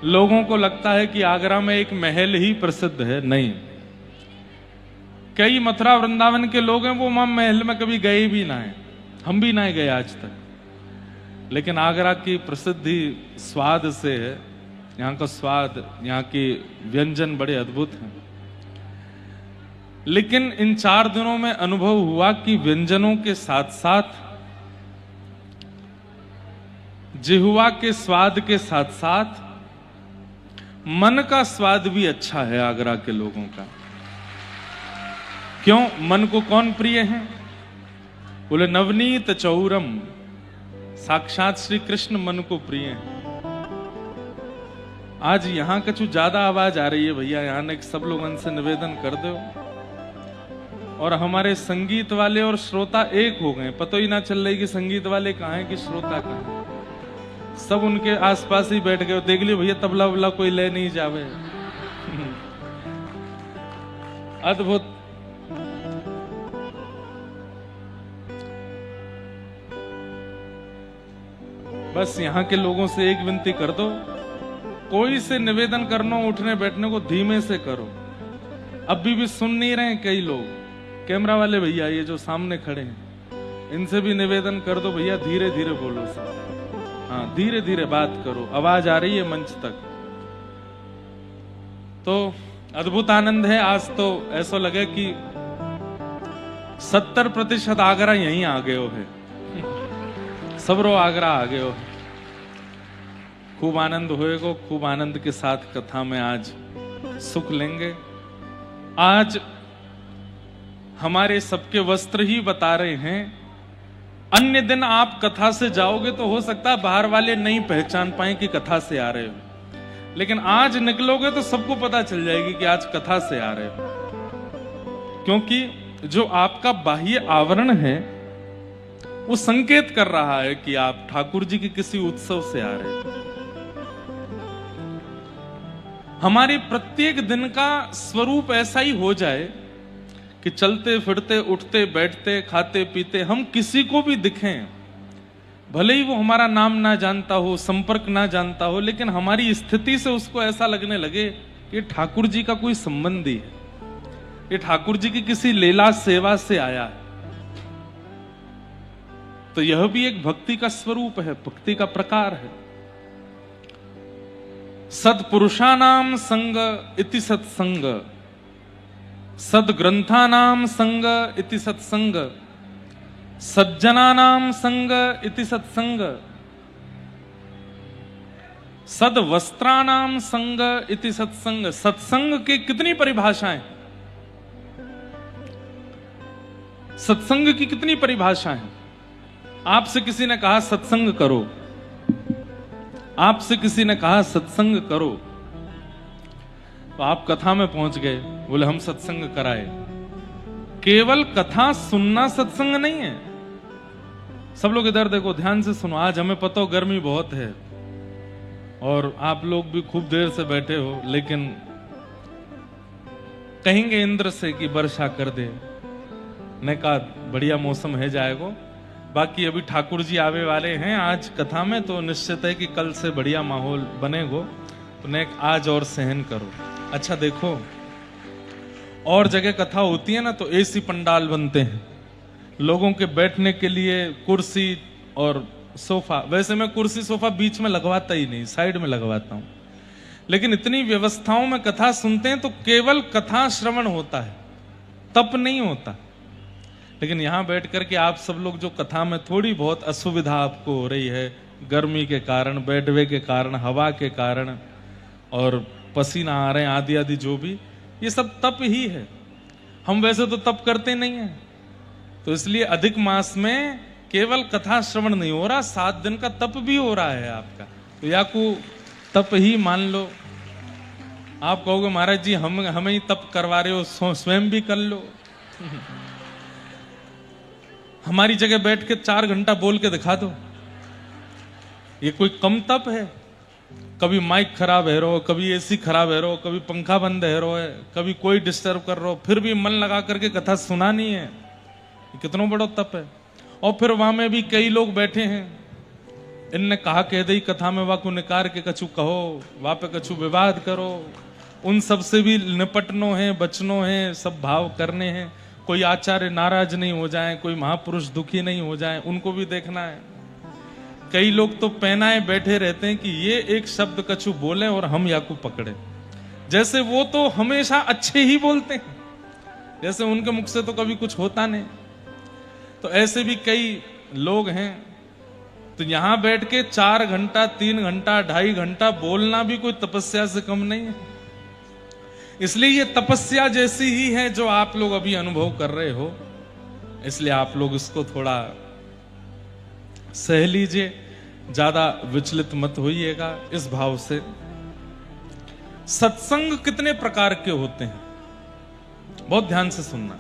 लोगों को लगता है कि आगरा में एक महल ही प्रसिद्ध है। नहीं, कई मथुरा वृंदावन के लोग हैं वो वहां महल में कभी गए भी ना है, हम भी ना गए आज तक। लेकिन आगरा की प्रसिद्धि स्वाद से है। यहाँ का स्वाद, यहाँ के व्यंजन बड़े अद्भुत हैं। लेकिन इन 4 दिनों में अनुभव हुआ कि व्यंजनों के साथ साथ, जिह्वा के स्वाद के साथ साथ मन का स्वाद भी अच्छा है आगरा के लोगों का। क्यों? मन को कौन प्रिय है? बोले नवनीत चौरम, साक्षात श्री कृष्ण मन को प्रिय है। आज यहां का कुछ ज्यादा आवाज आ रही है भैया, यहां ने सब लोगों से निवेदन कर दो। और हमारे संगीत वाले और श्रोता एक हो गए, पता ही ना चल रही कि संगीत वाले कहां है कि श्रोता कहां है। सब उनके आसपास ही बैठ गए। देख लियो भैया, तबला वबला कोई ले नहीं जावे। अद्भुत। बस यहां के लोगों से एक विनती कर दो, कोई से निवेदन करना उठने बैठने को धीमे से करो। अभी भी सुन नहीं रहे कई लोग। कैमरा वाले भैया ये जो सामने खड़े हैं, इनसे भी निवेदन कर दो भैया, धीरे धीरे बोलो सब। हाँ, धीरे धीरे बात करो, आवाज आ रही है मंच तक। तो अद्भुत आनंद है। आज तो ऐसा लगे कि 70% आगरा यहीं आ गए हो है। सबरो आगरा आ गए हो। खूब आनंद होएगा, खूब आनंद के साथ कथा में आज सुख लेंगे। आज हमारे सबके वस्त्र ही बता रहे हैं। अन्य दिन आप कथा से जाओगे तो हो सकता है बाहर वाले नहीं पहचान पाए कि कथा से आ रहे हो, लेकिन आज निकलोगे तो सबको पता चल जाएगी कि आज कथा से आ रहे हो। क्योंकि जो आपका बाह्य आवरण है वो संकेत कर रहा है कि आप ठाकुर जी के किसी उत्सव से आ रहे हो। हमारे प्रत्येक दिन का स्वरूप ऐसा ही हो जाए कि चलते फिरते, उठते बैठते, खाते पीते हम किसी को भी दिखें, भले ही वो हमारा नाम ना जानता हो, संपर्क ना जानता हो, लेकिन हमारी स्थिति से उसको ऐसा लगने लगे कि ठाकुर जी का कोई संबंधी है, ये ठाकुर जी की किसी लीला सेवा से आया है। तो यह भी एक भक्ति का स्वरूप है, भक्ति का प्रकार है। सत्पुरुषानाम संग इति सत्संग, सद्ग्रंथानाम संग इति सत्संग, सज्जनानाम संग इति सत्संग, सद्वस्त्रानाम संग इति सत्संग। सत्संग की कितनी परिभाषाएं, सत्संग की कितनी परिभाषाएं। आपसे किसी ने कहा सत्संग करो, आपसे किसी ने कहा सत्संग करो, तो आप कथा में पहुंच गए, बोले हम सत्संग कराए। केवल कथा सुनना सत्संग नहीं है। सब लोग इधर देखो, ध्यान से सुनो। आज हमें पता हो गर्मी बहुत है और आप लोग भी खूब देर से बैठे हो, लेकिन कहेंगे इंद्र से कि वर्षा कर दे, ने कहा बढ़िया मौसम है जाएगा। बाकी अभी ठाकुर जी आवे वाले हैं आज कथा में, तो निश्चित है कि कल से बढ़िया माहौल बनेगा। तो ने आज और सहन करो। अच्छा देखो, और जगह कथा होती है ना तो एसी पंडाल बनते हैं, लोगों के बैठने के लिए कुर्सी और सोफा। वैसे मैं कुर्सी सोफा बीच में लगवाता ही नहीं, साइड में लगवाता हूं। लेकिन इतनी व्यवस्थाओं में कथा सुनते हैं तो केवल कथा श्रवण होता है, तप नहीं होता। लेकिन यहां बैठ करके आप सब लोग जो कथा में थोड़ी बहुत असुविधा आपको हो रही है, गर्मी के कारण, बैठवे के कारण, हवा के कारण, और पसीना आ रहे हैं आदि आदि, जो भी, ये सब तप ही है। हम वैसे तो तप करते नहीं है। तो इसलिए अधिक मास में केवल कथा श्रवण नहीं हो रहा, 7 दिन का तप भी हो रहा है आपका। तो या को तप ही मान लो। आप कहोगे महाराज जी हमें ही तप करवा रहे हो, स्वयं भी कर लो। हमारी जगह बैठ के 4 घंटा बोल के दिखा दो, ये कोई कम तप है? कभी माइक खराब है रो, कभी एसी खराब है रो, कभी पंखा बंद है रो, कभी कोई डिस्टर्ब कर रो, फिर भी मन लगा करके कथा सुनानी है। कितना बड़ा तप है। और फिर वहां में भी कई लोग बैठे हैं, इनने कहा कह दई कथा में वाकू निकार के कछु कहो, वापे कछु विवाद करो, उन सब से भी निपटनो है, बचनो है, सब भाव करने हैं। कोई आचार्य नाराज नहीं हो जाए, कोई महापुरुष दुखी नहीं हो जाए, उनको भी देखना है। कई लोग तो पहनाए बैठे रहते हैं कि ये एक शब्द कछु बोले और हम याकू पकड़े, जैसे वो तो हमेशा अच्छे ही बोलते हैं, जैसे उनके मुख से तो कभी कुछ होता नहीं। तो ऐसे भी कई लोग हैं। तो यहां बैठ के 4 घंटा, 3 घंटा, 2.5 घंटा बोलना भी कोई तपस्या से कम नहीं है। इसलिए ये तपस्या जैसी ही है जो आप लोग अभी अनुभव कर रहे हो, इसलिए आप लोग इसको थोड़ा सह लीजिए, ज्यादा विचलित मत होइएगा इस भाव से। सत्संग कितने प्रकार के होते हैं, बहुत ध्यान से सुनना।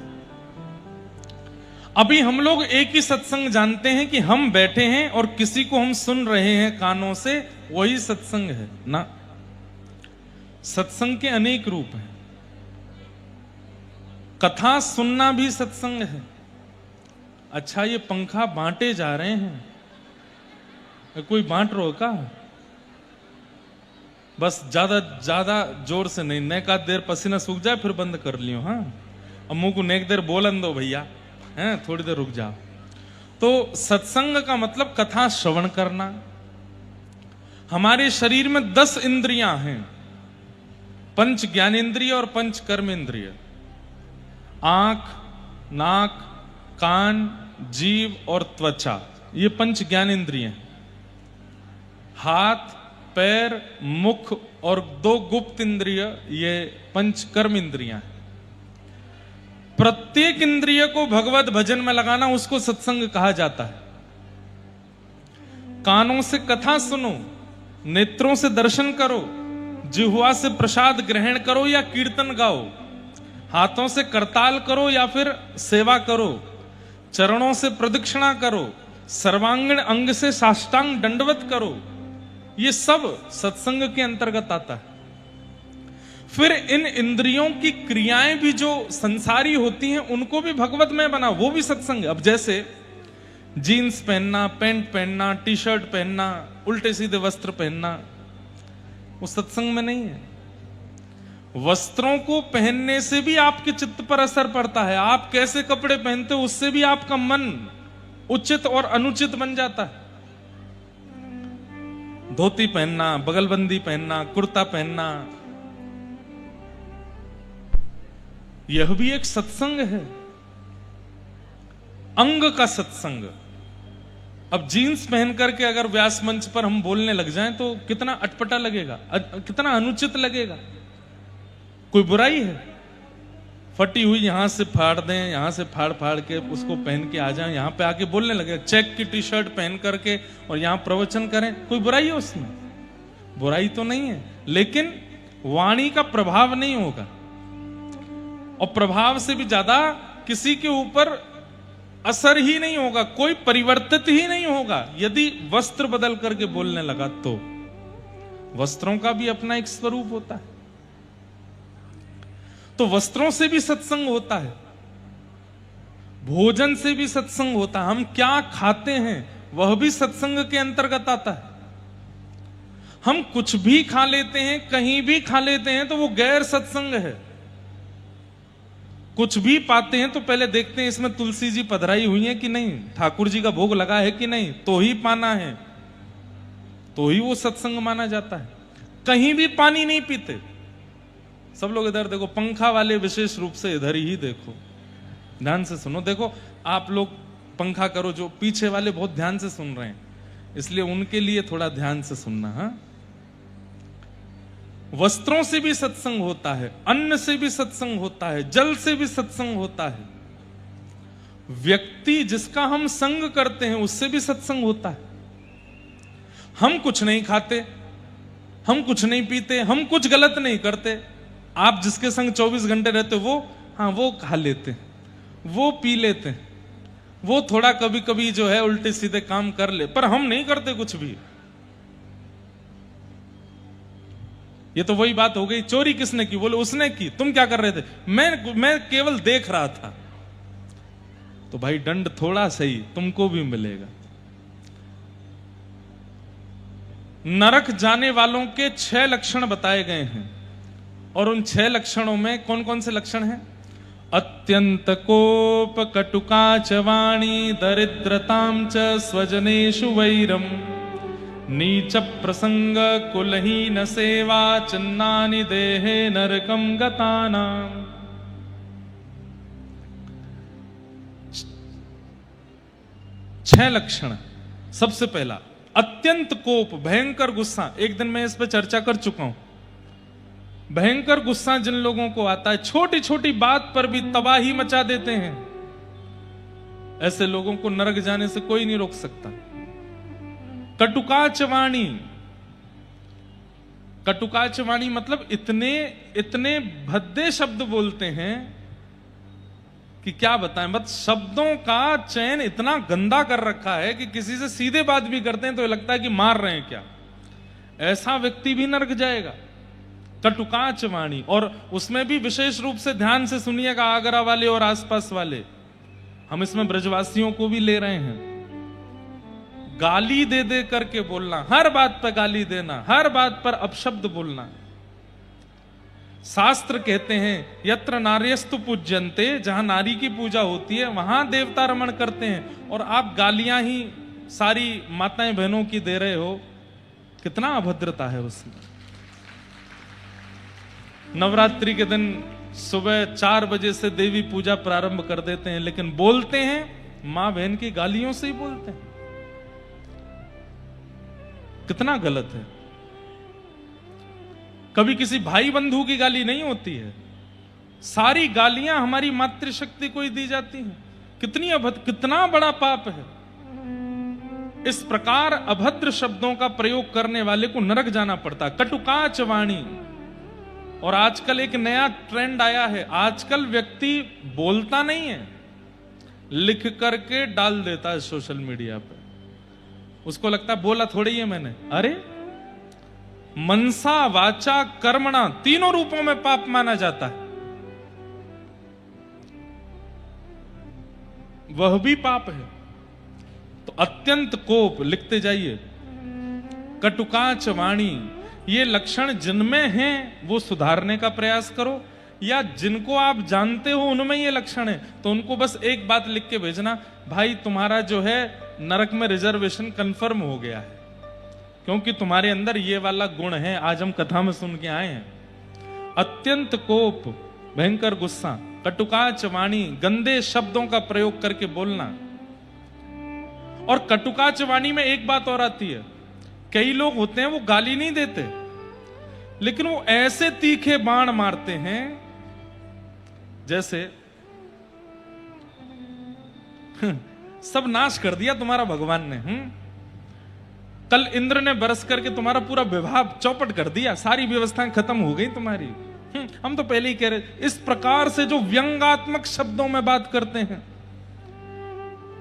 अभी हम लोग एक ही सत्संग जानते हैं कि हम बैठे हैं और किसी को हम सुन रहे हैं कानों से, वही सत्संग है ना। सत्संग के अनेक रूप हैं। कथा सुनना भी सत्संग है। अच्छा, ये पंखा बांटे जा रहे हैं, कोई बांट रो का? बस ज्यादा जोर से नहीं, नेक आध देर पसीना सूख जाए फिर बंद कर लियो। हाँ, अब मुंह को नेक देर बोलन दो भैया, हैं, थोड़ी देर रुक जाओ। तो सत्संग का मतलब कथा श्रवण करना। हमारे शरीर में 10 इंद्रियां हैं, 5 ज्ञानेंद्रिय और 5 कर्मेंद्रिय। आंख, नाक, कान, जीव और त्वचा, ये 5 ज्ञानेंद्रिय हैं। हाथ, पैर, मुख और 2 गुप्त इंद्रिय, ये 5 कर्म इंद्रियां हैं। प्रत्येक इंद्रिय को भगवत भजन में लगाना, उसको सत्संग कहा जाता है। कानों से कथा सुनो, नेत्रों से दर्शन करो, जिह्वा से प्रसाद ग्रहण करो या कीर्तन गाओ, हाथों से करताल करो या फिर सेवा करो, चरणों से प्रदक्षिणा करो, सर्वांगीण अंग से साष्टांग दंडवत करो, ये सब सत्संग के अंतर्गत आता है। फिर इन इंद्रियों की क्रियाएं भी जो संसारी होती हैं, उनको भी भगवत में बना, वो भी सत्संग। अब जैसे जीन्स पहनना, पैंट पहनना, टी शर्ट पहनना, उल्टे सीधे वस्त्र पहनना, वो सत्संग में नहीं है। वस्त्रों को पहनने से भी आपके चित्त पर असर पड़ता है। आप कैसे कपड़े पहनते हो, उससे भी आपका मन उचित और अनुचित बन जाता है। धोती पहनना, बगलबंदी पहनना, कुर्ता पहनना, यह भी एक सत्संग है, अंग का सत्संग। अब जीन्स पहन करके अगर व्यास मंच पर हम बोलने लग जाएं तो कितना अटपटा लगेगा, कितना अनुचित लगेगा। कोई बुराई है? फटी हुई यहां से फाड़ दें, यहां से फाड़ फाड़ के उसको पहन के आ जाएं, यहां पे आके बोलने लगे, चेक की टी शर्ट पहन करके और यहां प्रवचन करें, कोई बुराई है उसमें? बुराई तो नहीं है, लेकिन वाणी का प्रभाव नहीं होगा। और प्रभाव से भी ज्यादा किसी के ऊपर असर ही नहीं होगा, कोई परिवर्तित ही नहीं होगा यदि वस्त्र बदल करके बोलने लगा तो। वस्त्रों का भी अपना एक स्वरूप होता है। तो वस्त्रों से भी सत्संग होता है, भोजन से भी सत्संग होता है। हम क्या खाते हैं वह भी सत्संग के अंतर्गत आता है। हम कुछ भी खा लेते हैं, कहीं भी खा लेते हैं, तो वो गैर सत्संग है। कुछ भी पाते हैं तो पहले देखते हैं इसमें तुलसी जी पधराई हुई है कि नहीं, ठाकुर जी का भोग लगा है कि नहीं, तो ही पाना है, तो ही वो सत्संग माना जाता है। कहीं भी पानी नहीं पीते। सब लोग इधर देखो, पंखा वाले विशेष रूप से इधर ही देखो, ध्यान से सुनो। देखो आप लोग पंखा करो, जो पीछे वाले बहुत ध्यान से सुन रहे हैं, इसलिए उनके लिए थोड़ा ध्यान से सुनना। हाँ, वस्त्रों से भी सत्संग होता है, अन्न से भी सत्संग होता है, जल से भी सत्संग होता है। व्यक्ति जिसका हम संग करते हैं उससे भी सत्संग होता है। हम कुछ नहीं खाते, हम कुछ नहीं पीते, हम कुछ गलत नहीं करते। आप जिसके संग 24 घंटे रहते हो वो खा लेते, वो पी लेते, वो थोड़ा कभी कभी जो है उल्टे सीधे काम कर ले, पर हम नहीं करते कुछ भी। ये तो वही बात हो गई, चोरी किसने की? बोले उसने की। तुम क्या कर रहे थे? मैं केवल देख रहा था। तो भाई दंड थोड़ा सही तुमको भी मिलेगा। नरक जाने वालों के 6 लक्षण बताए गए हैं, और उन 6 लक्षणों में कौन कौन से लक्षण हैं? अत्यंत कोप, कटुका च वाणी, दरिद्रताम च स्वजनेषु वैरम, नीच प्रसंग, कुलहीन सेवा, चिन्नानि देहे नरकम गतानाम। 6 लक्षण। सबसे पहला अत्यंत कोप, भयंकर गुस्सा। एक दिन मैं इस पर चर्चा कर चुका हूं। भयंकर गुस्सा जिन लोगों को आता है, छोटी छोटी बात पर भी तबाही मचा देते हैं, ऐसे लोगों को नरक जाने से कोई नहीं रोक सकता। कटुकाच वाणी, कटुकाच वाणी मतलब इतने इतने भद्दे शब्द बोलते हैं कि क्या बताएं। बस शब्दों का चयन इतना गंदा कर रखा है कि किसी से सीधे बात भी करते हैं तो लगता है कि मार रहे हैं क्या। ऐसा व्यक्ति भी नरक जाएगा। कटुकाच वाणी, और उसमें भी विशेष रूप से ध्यान से सुनिएगा आगरा वाले और आसपास वाले, हम इसमें ब्रजवासियों को भी ले रहे हैं। गाली दे दे करके बोलना, हर बात पर गाली देना, हर बात पर अपशब्द बोलना। शास्त्र कहते हैं यत्र नार्यस्तु पूज्यन्ते, जहां नारी की पूजा होती है वहां देवता रमण करते हैं, और आप गालियां ही सारी माताएं बहनों की दे रहे हो। कितना अभद्रता है उसमें। नवरात्रि के दिन सुबह 4 बजे से देवी पूजा प्रारंभ कर देते हैं, लेकिन बोलते हैं मां बहन की गालियों से ही बोलते हैं। कितना गलत है। कभी किसी भाई बंधु की गाली नहीं होती है, सारी गालियां हमारी मातृशक्ति को ही दी जाती हैं। कितनी कितना बड़ा पाप है। इस प्रकार अभद्र शब्दों का प्रयोग करने वाले को नरक जाना पड़ता। कटुकाच वाणी, और आजकल एक नया ट्रेंड आया है। आजकल व्यक्ति बोलता नहीं है, लिख करके डाल देता है सोशल मीडिया पे। उसको लगता है बोला थोड़ी है मैंने। अरे मनसा वाचा कर्मणा, तीनों रूपों में पाप माना जाता है, वह भी पाप है। तो अत्यंत कोप, लिखते जाइए। कटुकाच वाणी, ये लक्षण जिनमें हैं वो सुधारने का प्रयास करो, या जिनको आप जानते हो उनमें ये लक्षण है तो उनको बस एक बात लिख के भेजना, भाई तुम्हारा जो है नरक में रिजर्वेशन कंफर्म हो गया है, क्योंकि तुम्हारे अंदर ये वाला गुण है। आज हम कथा में सुन के आए हैं। अत्यंत कोप, भयंकर गुस्सा, कटुकाच वाणी, गंदे शब्दों का प्रयोग करके बोलना। और कटुकाच वाणी में एक बात और आती है, कई लोग होते हैं वो गाली नहीं देते, लेकिन वो ऐसे तीखे बाण मारते हैं जैसे सब नाश कर दिया तुम्हारा भगवान ने। कल इंद्र ने बरस करके तुम्हारा पूरा विवाह चौपट कर दिया, सारी व्यवस्थाएं खत्म हो गई तुम्हारी। हम तो पहले ही कह रहे, इस प्रकार से जो व्यंग्यात्मक शब्दों में बात करते हैं,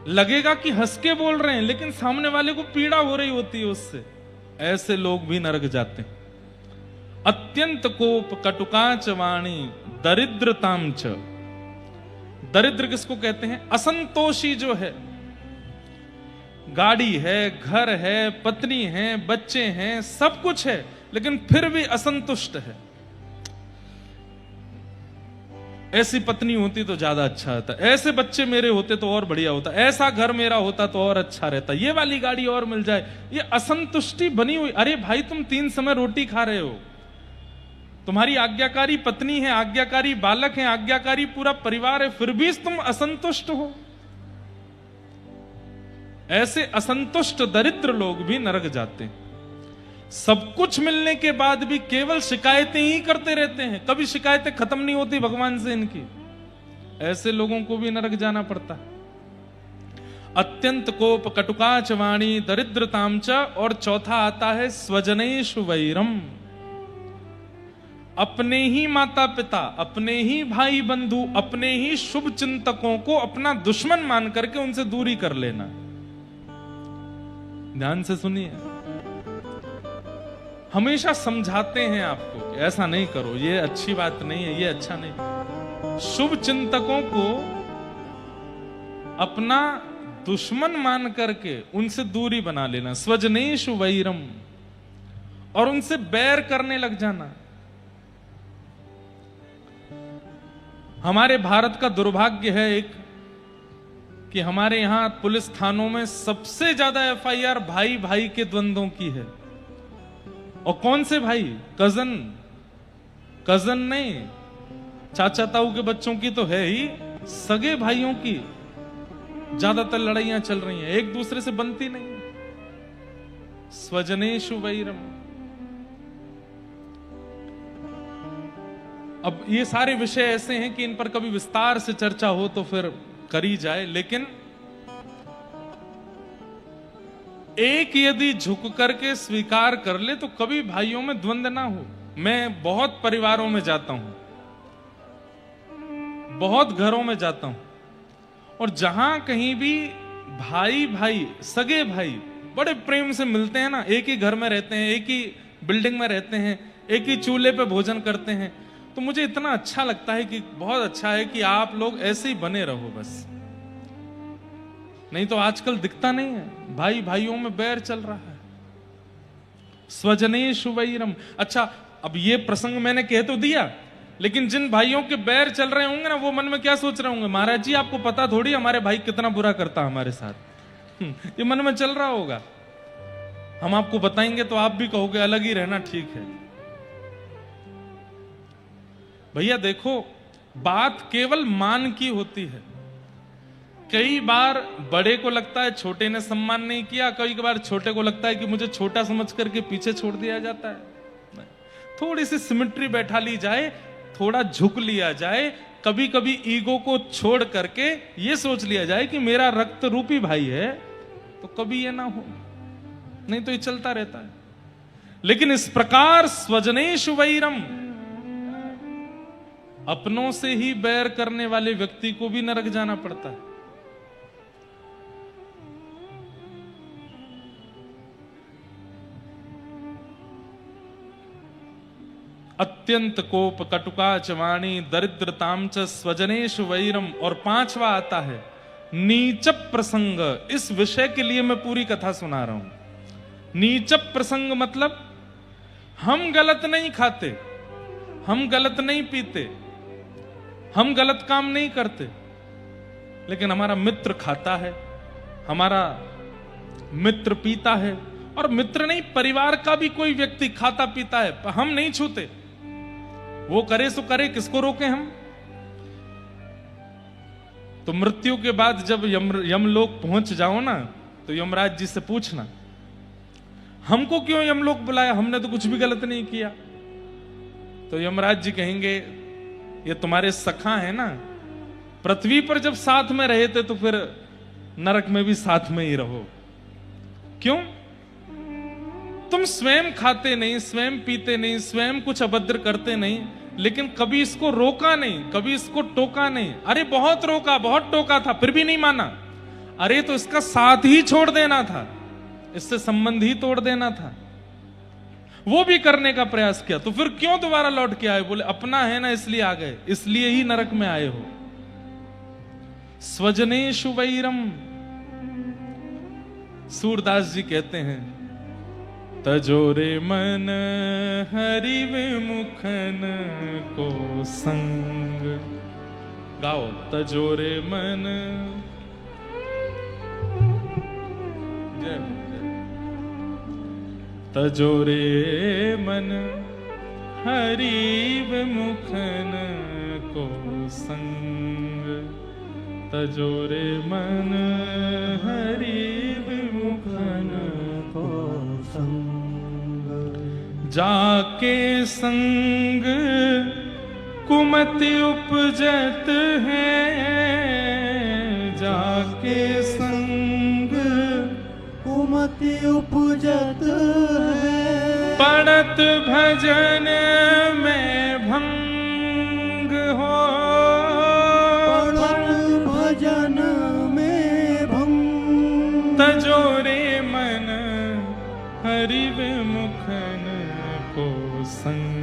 लगेगा कि हंस के बोल रहे हैं लेकिन सामने वाले को पीड़ा हो रही होती है उससे। ऐसे लोग भी नरक जाते हैं। अत्यंत कोप, कटुकाच वाणी, दरिद्रताम च। दरिद्र किसको कहते हैं? असंतोषी जो है, गाड़ी है, घर है, पत्नी है, बच्चे हैं, सब कुछ है, लेकिन फिर भी असंतुष्ट है। ऐसी पत्नी होती तो ज्यादा अच्छा होता, ऐसे बच्चे मेरे होते तो और बढ़िया होता, ऐसा घर मेरा होता तो और अच्छा रहता, ये वाली गाड़ी और मिल जाए। ये असंतुष्टि बनी हुई। अरे भाई तुम 3 समय रोटी खा रहे हो, तुम्हारी आज्ञाकारी पत्नी है, आज्ञाकारी बालक है, आज्ञाकारी पूरा परिवार है, फिर भी तुम असंतुष्ट हो। ऐसे असंतुष्ट दरिद्र लोग भी नरक जाते हैं। सब कुछ मिलने के बाद भी केवल शिकायतें ही करते रहते हैं, कभी शिकायतें खत्म नहीं होती भगवान से इनकी। ऐसे लोगों को भी नरक जाना पड़ता है। अत्यंत कोप, कटुकाच वाणी, दरिद्रताम च। और चौथा आता है स्वजनेषु वैरम। अपने ही माता पिता, अपने ही भाई बंधु, अपने ही शुभ चिंतकों को अपना दुश्मन मान करके उनसे दूरी कर लेना। ध्यान से सुनिए, हमेशा समझाते हैं आपको कि ऐसा नहीं करो, ये अच्छी बात नहीं है, ये अच्छा नहीं। शुभ चिंतकों को अपना दुश्मन मान करके उनसे दूरी बना लेना। स्वजनेषु वैरम, और उनसे बैर करने लग जाना। हमारे भारत का दुर्भाग्य है एक कि हमारे यहां पुलिस थानों में सबसे ज्यादा एफआईआर भाई भाई के द्वंद्वों की है। और कौन से भाई? कजन नहीं, चाचा ताऊ के बच्चों की तो है ही, सगे भाइयों की ज्यादातर लड़ाइयां चल रही हैं, एक दूसरे से बनती नहीं। स्वजनेषु वैरम। अब ये सारे विषय ऐसे हैं कि इन पर कभी विस्तार से चर्चा हो तो फिर करी जाए, लेकिन एक यदि झुक करके स्वीकार कर ले तो कभी भाइयों में द्वंद्व ना हो। मैं बहुत परिवारों में जाता हूं, बहुत घरों में जाता हूं, और जहां कहीं भी भाई भाई, सगे भाई बड़े प्रेम से मिलते हैं ना, एक ही घर में रहते हैं, एक ही बिल्डिंग में रहते हैं, एक ही चूल्हे पे भोजन करते हैं, तो मुझे इतना अच्छा लगता है कि बहुत अच्छा है कि आप लोग ऐसे ही बने रहो बस। नहीं तो आजकल दिखता नहीं है, भाई भाइयों में बैर चल रहा है। स्वजनेषु वैरम। अच्छा, अब ये प्रसंग मैंने कह तो दिया, लेकिन जिन भाइयों के बैर चल रहे होंगे ना, वो मन में क्या सोच रहे होंगे? महाराज जी आपको पता थोड़ी हमारे भाई कितना बुरा करता हमारे साथ। ये मन में चल रहा होगा। हम आपको बताएंगे तो आप भी कहोगे अलग ही रहना ठीक है। भैया देखो, बात केवल मान की होती है। कई बार बड़े को लगता है छोटे ने सम्मान नहीं किया, कई बार छोटे को लगता है कि मुझे छोटा समझ करके पीछे छोड़ दिया जाता है। थोड़ी सी सिमेट्री बैठा ली जाए, थोड़ा झुक लिया जाए, कभी कभी ईगो को छोड़ करके ये सोच लिया जाए कि मेरा रक्त रूपी भाई है, तो कभी ये ना हो, नहीं तो ये चलता रहता है। लेकिन इस प्रकार स्वजनेषु वैरम, अपनों से ही बैर करने वाले व्यक्ति को भी नरक जाना पड़ता है। अत्यंत कोप, कटुकाच वाणी, दरिद्रताम च स्वजनेषु वैरम। और पांचवा आता है नीच प्रसंग। इस विषय के लिए मैं पूरी कथा सुना रहा हूं। नीच प्रसंग मतलब हम गलत नहीं खाते, हम गलत नहीं पीते, हम गलत काम नहीं करते, लेकिन हमारा मित्र खाता है, हमारा मित्र पीता है, और मित्र नहीं, परिवार का भी कोई व्यक्ति खाता पीता है, हम नहीं छूते। वो करे सो करे, किसको रोके हम? तो मृत्यु के बाद जब यमलोक पहुंच जाओ ना, तो यमराज जी से पूछना हमको क्यों यमलोक बुलाया, हमने तो कुछ भी गलत नहीं किया। तो यमराज जी कहेंगे ये तुम्हारे सखा है ना, पृथ्वी पर जब साथ में रहे थे तो फिर नरक में भी साथ में ही रहो। क्यों? तुम स्वयं खाते नहीं, स्वयं पीते नहीं, स्वयं कुछ अभद्र करते नहीं, लेकिन कभी इसको रोका नहीं, कभी इसको टोका नहीं। अरे बहुत रोका, बहुत टोका था, फिर भी नहीं माना। अरे तो इसका साथ ही छोड़ देना था, इससे संबंध ही तोड़ देना था। वो भी करने का प्रयास किया, तो फिर क्यों दोबारा लौट के आए? बोले अपना है ना इसलिए आ गए, इसलिए ही नरक में आए हो। स्वजनेषु वैरम। सूरदास जी कहते हैं तजोरे मन हरि विमुखन को संग। गाओ तजोरे मन। जय हो। तजोरे मन हरि विमुखन को संग। तजोरे मन हरि विमुखन को संग। जाके संग कुमति उपजत है, जाके संग कुमति उपजत है। पड़त भजन में भंग हो, पड़त भजन में भंग। तजोरे मन हरि विमुखन को संग।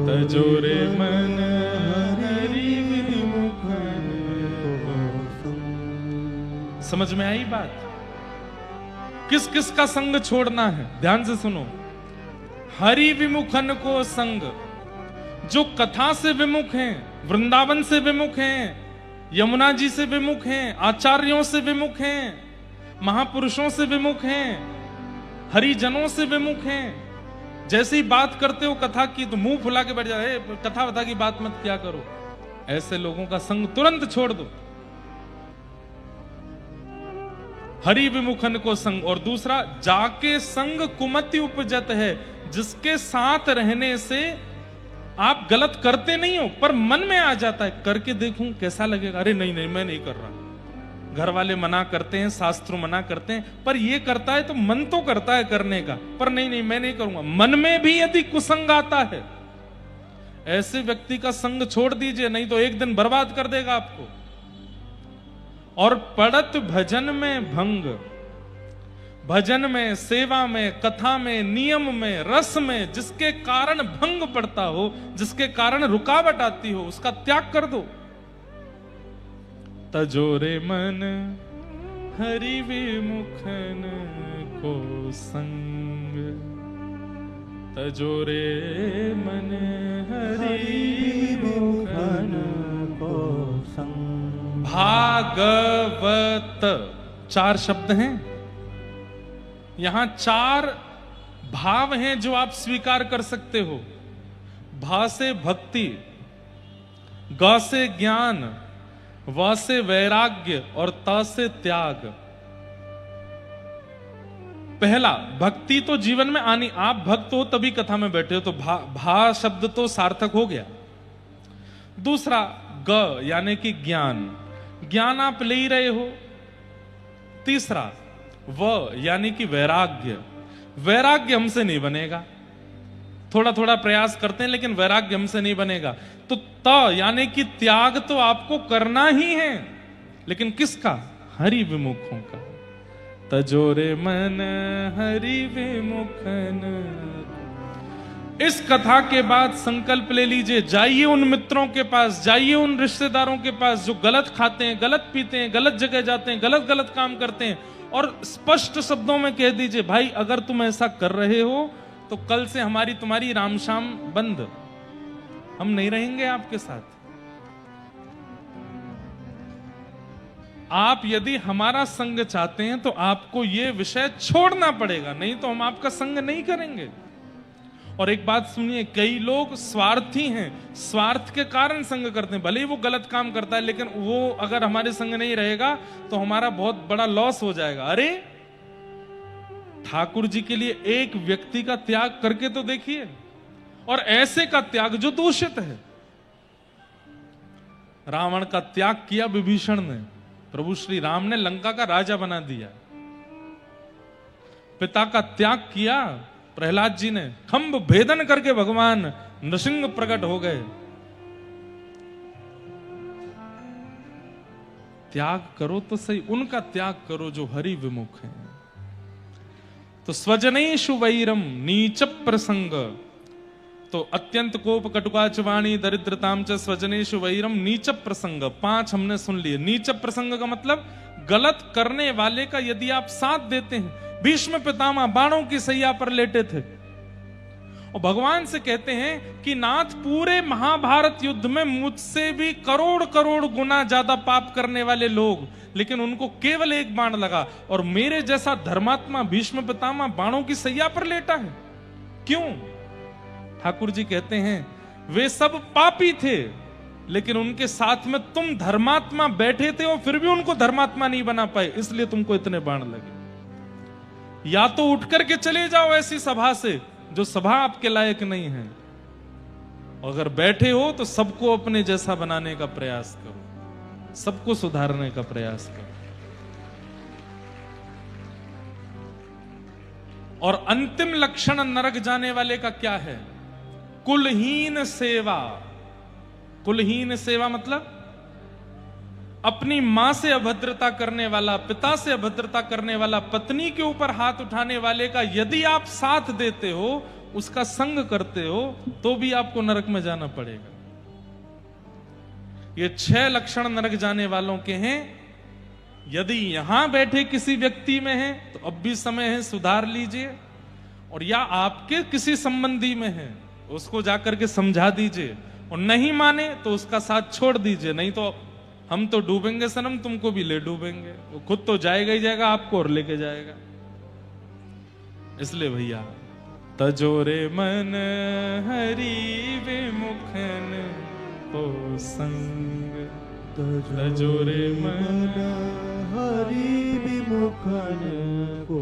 तजोरे मन हरि विमुखन को संग। समझ में आई बात? किस किस का संग छोड़ना है? ध्यान से सुनो। हरि विमुखन को संग, जो कथा से विमुख हैं, वृंदावन से विमुख हैं, यमुना जी से विमुख हैं, आचार्यों से विमुख हैं, महापुरुषों से विमुख हैं, हरिजनों से विमुख हैं। जैसे ही बात करते हो कथा की तो मुंह फुला के बैठ जाए, कथा वथा की बात मत क्या करो। ऐसे लोगों का संग तुरंत छोड़ दो। हरि विमुखन को संग। और दूसरा, जाके संग कुमति उपजत है, जिसके साथ रहने से आप गलत करते नहीं हो पर मन में आ जाता है, करके देखूं कैसा लगेगा, अरे नहीं नहीं मैं नहीं कर रहा। घर वाले मना करते हैं, शास्त्र मना करते हैं, पर ये करता है तो मन तो करता है करने का, पर नहीं नहीं मैं नहीं करूंगा। मन में भी यदि कुसंग आता है, ऐसे व्यक्ति का संग छोड़ दीजिए, नहीं तो एक दिन बर्बाद कर देगा आपको। और पड़त भजन में भंग, भजन में, सेवा में, कथा में, नियम में, रस में जिसके कारण भंग पड़ता हो, जिसके कारण रुकावट आती हो, उसका त्याग कर दो। तजोरे मन हरि विमुखन को संग, तजोरे मन हरि विमुखन को संग। भागवत 4 शब्द हैं, यहां 4 भाव हैं जो आप स्वीकार कर सकते हो। भा से भक्ति, ग से ज्ञान, व से वैराग्य और त से त्याग। पहला, भक्ति तो जीवन में आनी, आप भक्त हो तभी कथा में बैठे हो, तो भा शब्द तो सार्थक हो गया। दूसरा, ग यानी कि ज्ञान, ज्ञान आप ले ही रहे हो। तीसरा, व यानी कि वैराग्य, वैराग्य हमसे नहीं बनेगा, थोड़ा थोड़ा प्रयास करते हैं लेकिन वैराग्य हमसे नहीं बनेगा। तो त यानी कि त्याग तो आपको करना ही है, लेकिन किसका? हरि विमुखों का। तजोरे मन हरि विमुखन। इस कथा के बाद संकल्प ले लीजिए, जाइए उन मित्रों के पास, जाइए उन रिश्तेदारों के पास जो गलत खाते हैं, गलत पीते हैं, गलत जगह जाते हैं, गलत गलत काम करते हैं, और स्पष्ट शब्दों में कह दीजिए, भाई अगर तुम ऐसा कर रहे हो तो कल से हमारी तुम्हारी रामशाम बंद, हम नहीं रहेंगे आपके साथ। आप यदि हमारा संग चाहते हैं तो आपको यह विषय छोड़ना पड़ेगा, नहीं तो हम आपका संग नहीं करेंगे। और एक बात सुनिए, कई लोग स्वार्थी हैं, स्वार्थ के कारण संग करते हैं, भले ही वो गलत काम करता है, लेकिन वो अगर हमारे संग नहीं रहेगा तो हमारा बहुत बड़ा लॉस हो जाएगा। अरे ठाकुर जी के लिए एक व्यक्ति का त्याग करके तो देखिए, और ऐसे का त्याग जो दूषित है। रावण का त्याग किया विभीषण ने, प्रभु श्री राम ने लंका का राजा बना दिया। पिता का त्याग किया प्रहलाद जी ने, खंभ भेदन करके भगवान नृसिंह प्रकट हो गए। त्याग करो तो सही, उनका त्याग करो जो हरि विमुख है। तो स्वजनेषु वैरम नीच प्रसंग, तो अत्यंत कोप कटुकाच वाणी दरिद्रताम च स्वजनेषु वैरम नीच प्रसंग। 5 हमने सुन लिए। नीच प्रसंग का मतलब गलत करने वाले का यदि आप साथ देते हैं। भीष्म पितामह बाणों की सैया पर लेटे थे और भगवान से कहते हैं कि नाथ, पूरे महाभारत युद्ध में मुझसे भी करोड़ करोड़ गुना ज्यादा पाप करने वाले लोग, लेकिन उनको केवल 1 बाण लगा, और मेरे जैसा धर्मात्मा भीष्म पितामह बाणों की सैया पर लेटा है। क्यों? ठाकुर जी कहते हैं वे सब पापी थे, लेकिन उनके साथ में तुम धर्मात्मा बैठे थे और फिर भी उनको धर्मात्मा नहीं बना पाए, इसलिए तुमको इतने बाण लगे। या तो उठ करके चले जाओ ऐसी सभा से जो सभा आपके लायक नहीं है, अगर बैठे हो तो सबको अपने जैसा बनाने का प्रयास करो, सबको सुधारने का प्रयास करो। और अंतिम लक्षण नरक जाने वाले का क्या है? कुलहीन सेवा। कुलहीन सेवा मतलब अपनी मां से अभद्रता करने वाला, पिता से अभद्रता करने वाला, पत्नी के ऊपर हाथ उठाने वाले का यदि आप साथ देते हो, उसका संग करते हो, तो भी आपको नरक में जाना पड़ेगा। ये 6 लक्षण नरक जाने वालों के हैं। यदि यहां बैठे किसी व्यक्ति में है तो अब भी समय है, सुधार लीजिए। और या आपके किसी संबंधी में है, उसको जाकर के समझा दीजिए, और नहीं माने तो उसका साथ छोड़ दीजिए, नहीं तो हम तो डूबेंगे सनम, तुमको भी ले डूबेंगे। वो खुद तो जाएगा ही जाएगा, आपको और लेके जाएगा। इसलिए भैया तजोरे मन हरि विमुखन को संग, तजोरे मन हरि विमुखन को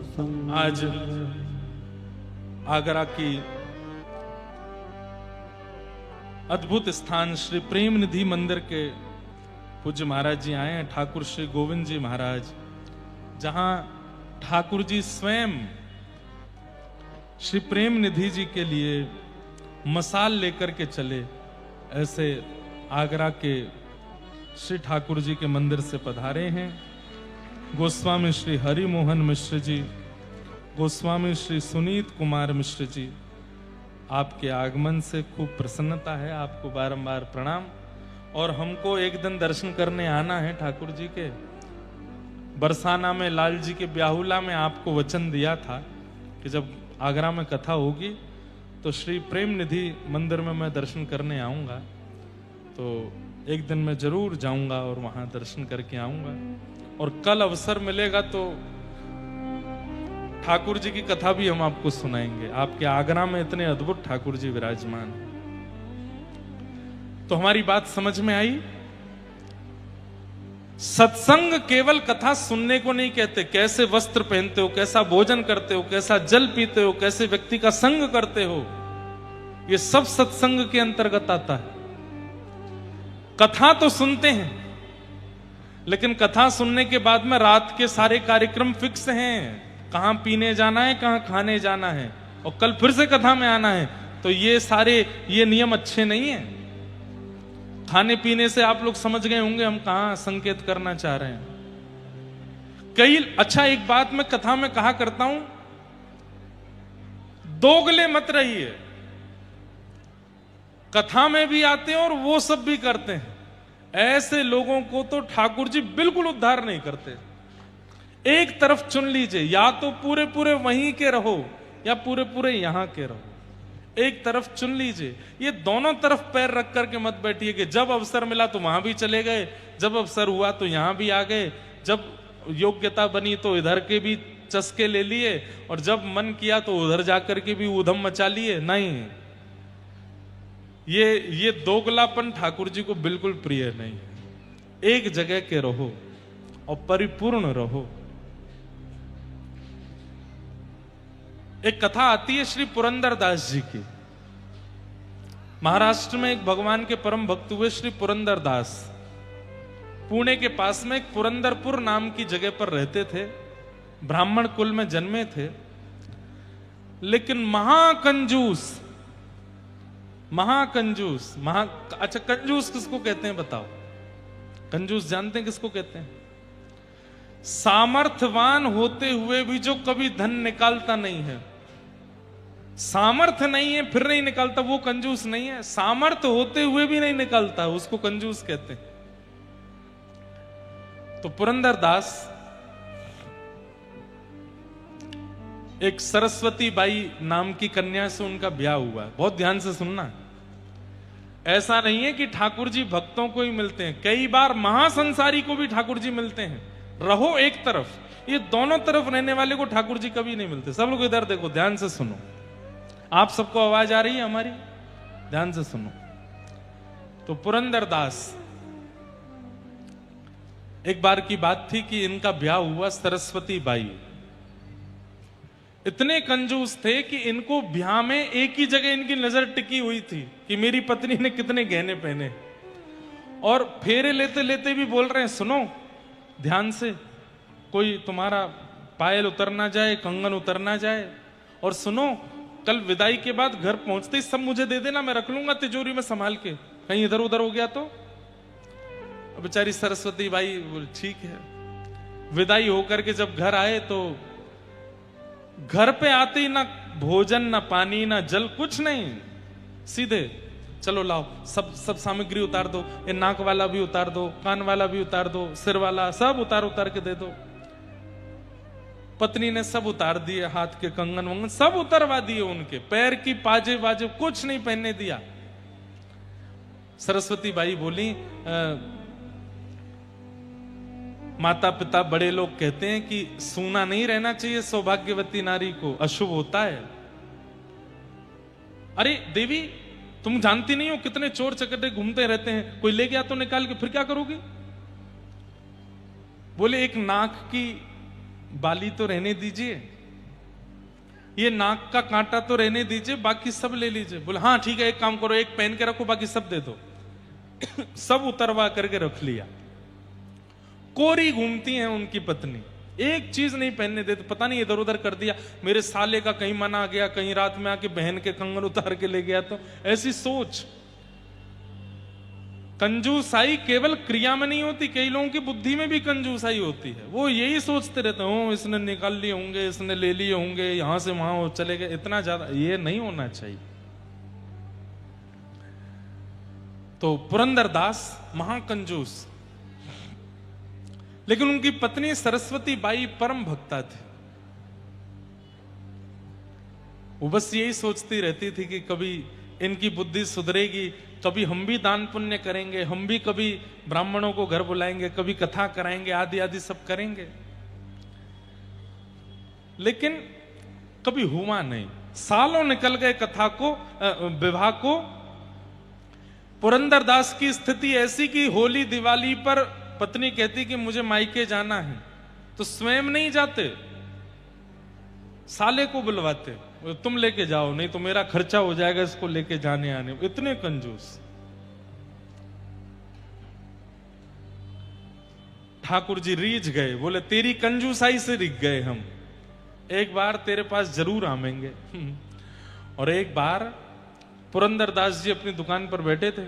संग। आज आगरा की अद्भुत स्थान श्री प्रेम निधि मंदिर के पूज्य महाराज जी आए हैं, ठाकुर श्री गोविंद जी महाराज, जहां ठाकुर जी स्वयं श्री प्रेम निधि जी के लिए मसाल लेकर के चले। ऐसे आगरा के श्री ठाकुर जी के मंदिर से पधारे हैं गोस्वामी श्री हरि मोहन मिश्र जी, गोस्वामी श्री सुनीत कुमार मिश्र जी। आपके आगमन से खूब प्रसन्नता है, आपको बारंबार प्रणाम। और हमको एक दिन दर्शन करने आना है ठाकुर जी के। बरसाना में लाल जी के ब्याहुला में आपको वचन दिया था कि जब आगरा में कथा होगी तो श्री प्रेम निधि मंदिर में मैं दर्शन करने आऊंगा। तो एक दिन मैं जरूर जाऊंगा और वहां दर्शन करके आऊंगा। और कल अवसर मिलेगा तो ठाकुर जी की कथा भी हम आपको सुनाएंगे। आपके आगरा में इतने अद्भुत ठाकुर जी विराजमान। तो हमारी बात समझ में आई? सत्संग केवल कथा सुनने को नहीं कहते। कैसे वस्त्र पहनते हो, कैसा भोजन करते हो, कैसा जल पीते हो, कैसे व्यक्ति का संग करते हो, ये सब सत्संग के अंतर्गत आता है। कथा तो सुनते हैं, लेकिन कथा सुनने के बाद में रात के सारे कार्यक्रम फिक्स हैं। कहां पीने जाना है, कहां खाने जाना है, और कल फिर से कथा में आना है। तो ये नियम अच्छे नहीं है। खाने पीने से आप लोग समझ गए होंगे हम कहां संकेत करना चाह रहे हैं। अच्छा, एक बात मैं कथा में कहा करता हूं, दोगले मत रहिए। कथा में भी आते हैं और वो सब भी करते हैं। ऐसे लोगों को तो ठाकुर जी बिल्कुल उद्धार नहीं करते। एक तरफ चुन लीजिए, या तो पूरे पूरे वहीं के रहो या पूरे पूरे यहां के रहो। एक तरफ चुन लीजिए। ये दोनों तरफ पैर रख करके मत बैठिए कि जब अवसर मिला तो वहां भी चले गए, जब अवसर हुआ तो यहां भी आ गए, जब योग्यता बनी तो इधर के भी चस्के ले लिए, और जब मन किया तो उधर जाकर के भी ऊधम मचा लिए। नहीं, ये दोगलापन ठाकुर जी को बिल्कुल प्रिय नहीं है। एक जगह के रहो और परिपूर्ण रहो। एक कथा आती है श्री पुरंदरदास जी की। महाराष्ट्र में एक भगवान के परम भक्त हुए श्री पुरंदरदास। पुणे के पास में एक पुरंदरपुर नाम की जगह पर रहते थे। ब्राह्मण कुल में जन्मे थे, लेकिन महाकंजूस। अच्छा, कंजूस किसको कहते हैं बताओ? कंजूस जानते हैं किसको कहते हैं? सामर्थ्यवान होते हुए भी जो कभी धन निकालता नहीं है। सामर्थ्य नहीं है फिर नहीं निकालता, वो कंजूस नहीं है। सामर्थ्य होते हुए भी नहीं निकालता, उसको कंजूस कहते हैं। तो पुरंदरदास एक सरस्वती बाई नाम की कन्या से उनका ब्याह हुआ। बहुत ध्यान से सुनना। ऐसा नहीं है कि ठाकुर जी भक्तों को ही मिलते हैं, कई बार महासंसारी को भी ठाकुर जी मिलते हैं। रहो एक तरफ, ये दोनों तरफ रहने वाले को ठाकुर जी कभी नहीं मिलते। सब लोग इधर देखो, ध्यान से सुनो। आप सबको आवाज आ रही है हमारी? ध्यान से सुनो। तो पुरंदरदास, एक बार की बात थी कि इनका ब्याह हुआ सरस्वती बाई। इतने कंजूस थे कि इनको ब्याह में एक ही जगह इनकी नजर टिकी हुई थी कि मेरी पत्नी ने कितने गहने पहने। और फेरे लेते लेते भी बोल रहे हैं, सुनो ध्यान से, कोई तुम्हारा पायल उतर ना जाए, कंगन उतर ना जाए। और सुनो, कल विदाई के बाद घर पहुंचते ही सब मुझे दे देना, मैं रख लूंगा तिजोरी में संभाल के, कहीं इधर उधर हो गया तो। बेचारी सरस्वती बाई बोल ठीक है। विदाई होकर के जब घर आए तो घर पे आते ही ना भोजन, ना पानी, ना जल, कुछ नहीं। सीधे चलो लाओ, सब सामग्री उतार दो, ये नाक वाला भी उतार दो, कान वाला भी उतार दो, सिर वाला सब उतार के दे दो। पत्नी ने सब उतार दिए, हाथ के कंगन वंगन सब उतरवा दिए, उनके पैर की पाजे वाजे कुछ नहीं पहनने दिया। सरस्वती बाई बोली, माता पिता बड़े लोग कहते हैं कि सूना नहीं रहना चाहिए सौभाग्यवती नारी को, अशुभ होता है। अरे देवी, तुम जानती नहीं हो कितने चोर चकटे घूमते रहते हैं, कोई ले गया तो निकाल के फिर क्या करोगी? बोले एक नाक की बाली तो रहने दीजिए, ये नाक का कांटा तो रहने दीजिए, बाकी सब ले लीजिए। बोले हाँ ठीक है, एक काम करो, एक पहन के रखो, बाकी सब दे दो। सब उतरवा करके रख लिया। कोरी घूमती हैं उनकी पत्नी, एक चीज नहीं पहनने देते, पता नहीं इधर उधर कर दिया, मेरे साले का कहीं मना गया, कहीं रात में आके बहन के कंगन उतार के ले गया, तो ऐसी सोच। कंजूसाई केवल क्रिया में नहीं होती, कई लोगों की बुद्धि में भी कंजूसाई होती है। वो यही सोचते रहते हैं, इसने निकाल लिए होंगे, इसने ले लिए होंगे, यहां से वहां चले गए, इतना ज्यादा ये नहीं होना चाहिए। तो पुरंदरदास महाकंजूस, लेकिन उनकी पत्नी सरस्वती बाई परम भक्ता थी। वो बस यही सोचती रहती थी कि कभी इनकी बुद्धि सुधरेगी, कभी हम भी दान पुण्य करेंगे, हम भी कभी ब्राह्मणों को घर बुलाएंगे, कभी कथा कराएंगे, आदि आदि सब करेंगे। लेकिन कभी हुआ नहीं, सालों निकल गए कथा को, विवाह को। पुरंदरदास की स्थिति ऐसी कि होली दिवाली पर पत्नी कहती कि मुझे मायके जाना है, तो स्वयं नहीं जाते, साले को बुलवाते, तुम लेके जाओ, नहीं तो मेरा खर्चा हो जाएगा इसको लेके जाने आने। इतने कंजूस। ठाकुर जी रीझ गए, बोले तेरी कंजूसाई से रिझ गए हम, एक बार तेरे पास जरूर आवेंगे। और एक बार पुरंदरदास जी अपनी दुकान पर बैठे थे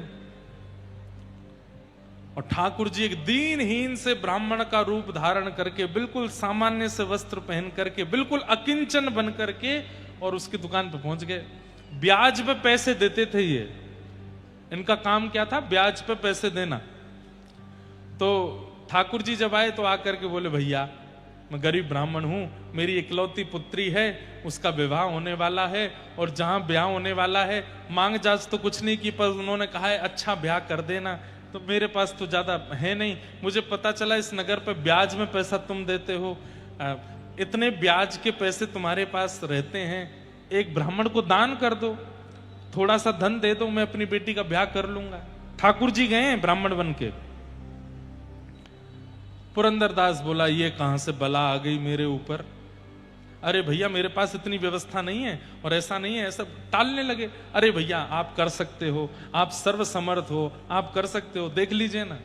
और ठाकुर जी एक दीनहीन से ब्राह्मण का रूप धारण करके, बिल्कुल सामान्य से वस्त्र पहन करके, बिल्कुल अकिंचन बन करके और उसकी दुकान पर पहुंच गए। ब्याज पे पैसे देते थे ये, इनका काम क्या था, ब्याज पे पैसे देना। तो ठाकुर जी जब आए तो आकर के बोले, भैया मैं गरीब ब्राह्मण हूं, मेरी इकलौती पुत्री है, उसका विवाह होने वाला है, और जहां ब्याह होने वाला है, मांग जाच तो कुछ नहीं की, पर उन्होंने कहा है अच्छा ब्याह कर देना। तो मेरे पास तो ज्यादा है नहीं, मुझे पता चला इस नगर पे ब्याज में पैसा तुम देते हो, इतने ब्याज के पैसे तुम्हारे पास रहते हैं, एक ब्राह्मण को दान कर दो, थोड़ा सा धन दे दो, मैं अपनी बेटी का ब्याह कर लूंगा। ठाकुर जी गए ब्राह्मण बन के। पुरंदरदास बोला, ये कहां से बला आ गई मेरे ऊपर, अरे भैया मेरे पास इतनी व्यवस्था नहीं है, और ऐसा नहीं है, ऐसा टालने लगे। अरे भैया आप कर सकते हो, आप सर्वसमर्थ हो, आप कर सकते हो, देख लीजिए ना।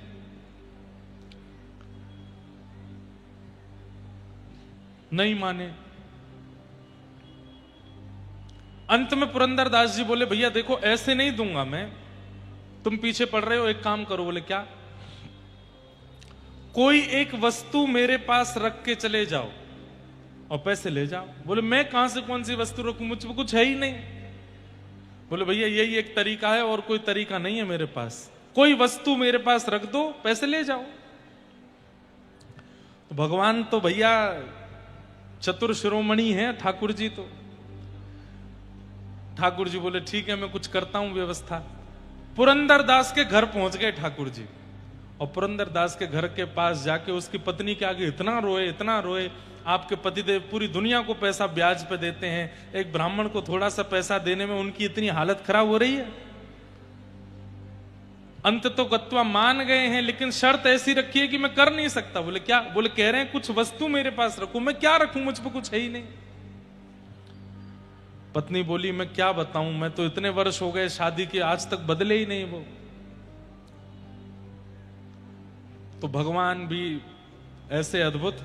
नहीं माने। अंत में पुरंदरदास जी बोले, भैया देखो ऐसे नहीं दूंगा मैं, तुम पीछे पड़ रहे हो, एक काम करो। बोले क्या? कोई एक वस्तु मेरे पास रख के चले जाओ और पैसे ले जाओ। बोले मैं कहां से कौन सी वस्तु रखूं, मुझ पर कुछ है ही नहीं। बोले भैया यही एक तरीका है, और कोई तरीका नहीं है मेरे पास, कोई वस्तु मेरे पास रख दो, पैसे ले जाओ। तो भगवान तो भैया चतुर शिरोमणि है ठाकुर जी। तो ठाकुर जी बोले ठीक है मैं कुछ करता हूं व्यवस्था। पुरंदरदास के घर पहुंच गए ठाकुर जी, और पुरंदरदास के घर के पास जाके उसकी पत्नी के आगे इतना रोए, इतना रोए, आपके पतिदेव पूरी दुनिया को पैसा ब्याज पे देते हैं, एक ब्राह्मण को थोड़ा सा पैसा देने में उनकी इतनी हालत खराब हो रही है। अंत तो गत्वा मान गए हैं, लेकिन शर्त ऐसी रखी है कि मैं कर नहीं सकता। बोले क्या? बोले कह रहे हैं कुछ वस्तु मेरे पास रखूं। मैं क्या रखूं, मुझ पर कुछ है ही नहीं। पत्नी बोली मैं क्या बताऊं, मैं तो इतने वर्ष हो गए शादी के, आज तक बदले ही नहीं वो। तो भगवान भी ऐसे अद्भुत,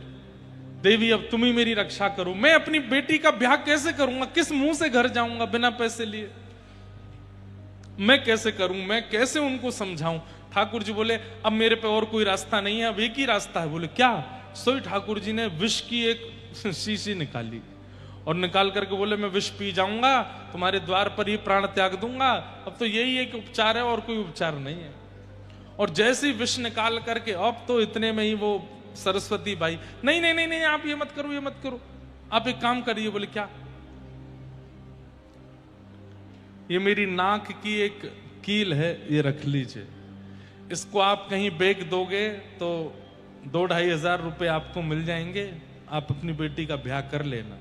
देवी अब तुम ही मेरी रक्षा करो, मैं अपनी बेटी का ब्याह कैसे करूंगा, किस मुंह से घर जाऊंगा बिना पैसे लिए, मैं कैसे करूं, मैं कैसे उनको समझाऊं। ठाकुर जी बोले अब मेरे पे और कोई रास्ता नहीं है, अब एक ही रास्ता है। बोले क्या? सोई ठाकुर जी ने विष की एक शीशी निकाली और निकाल करके बोले मैं विष पी जाऊंगा, तुम्हारे द्वार पर ही प्राण त्याग दूंगा, अब तो यही एक उपचार है और कोई उपचार नहीं है। और जैसे ही विष निकाल करके, अब तो इतने में ही वो सरस्वती बाई, नहीं नहीं नहीं नहीं आप ये मत करो, ये मत करो, आप एक काम करिए। बोले क्या? ये मेरी नाक की एक कील है, ये रख लीजिए, इसको आप कहीं बेच दोगे तो 2-2.5 हजार रुपए आपको मिल जाएंगे, आप अपनी बेटी का ब्याह कर लेना।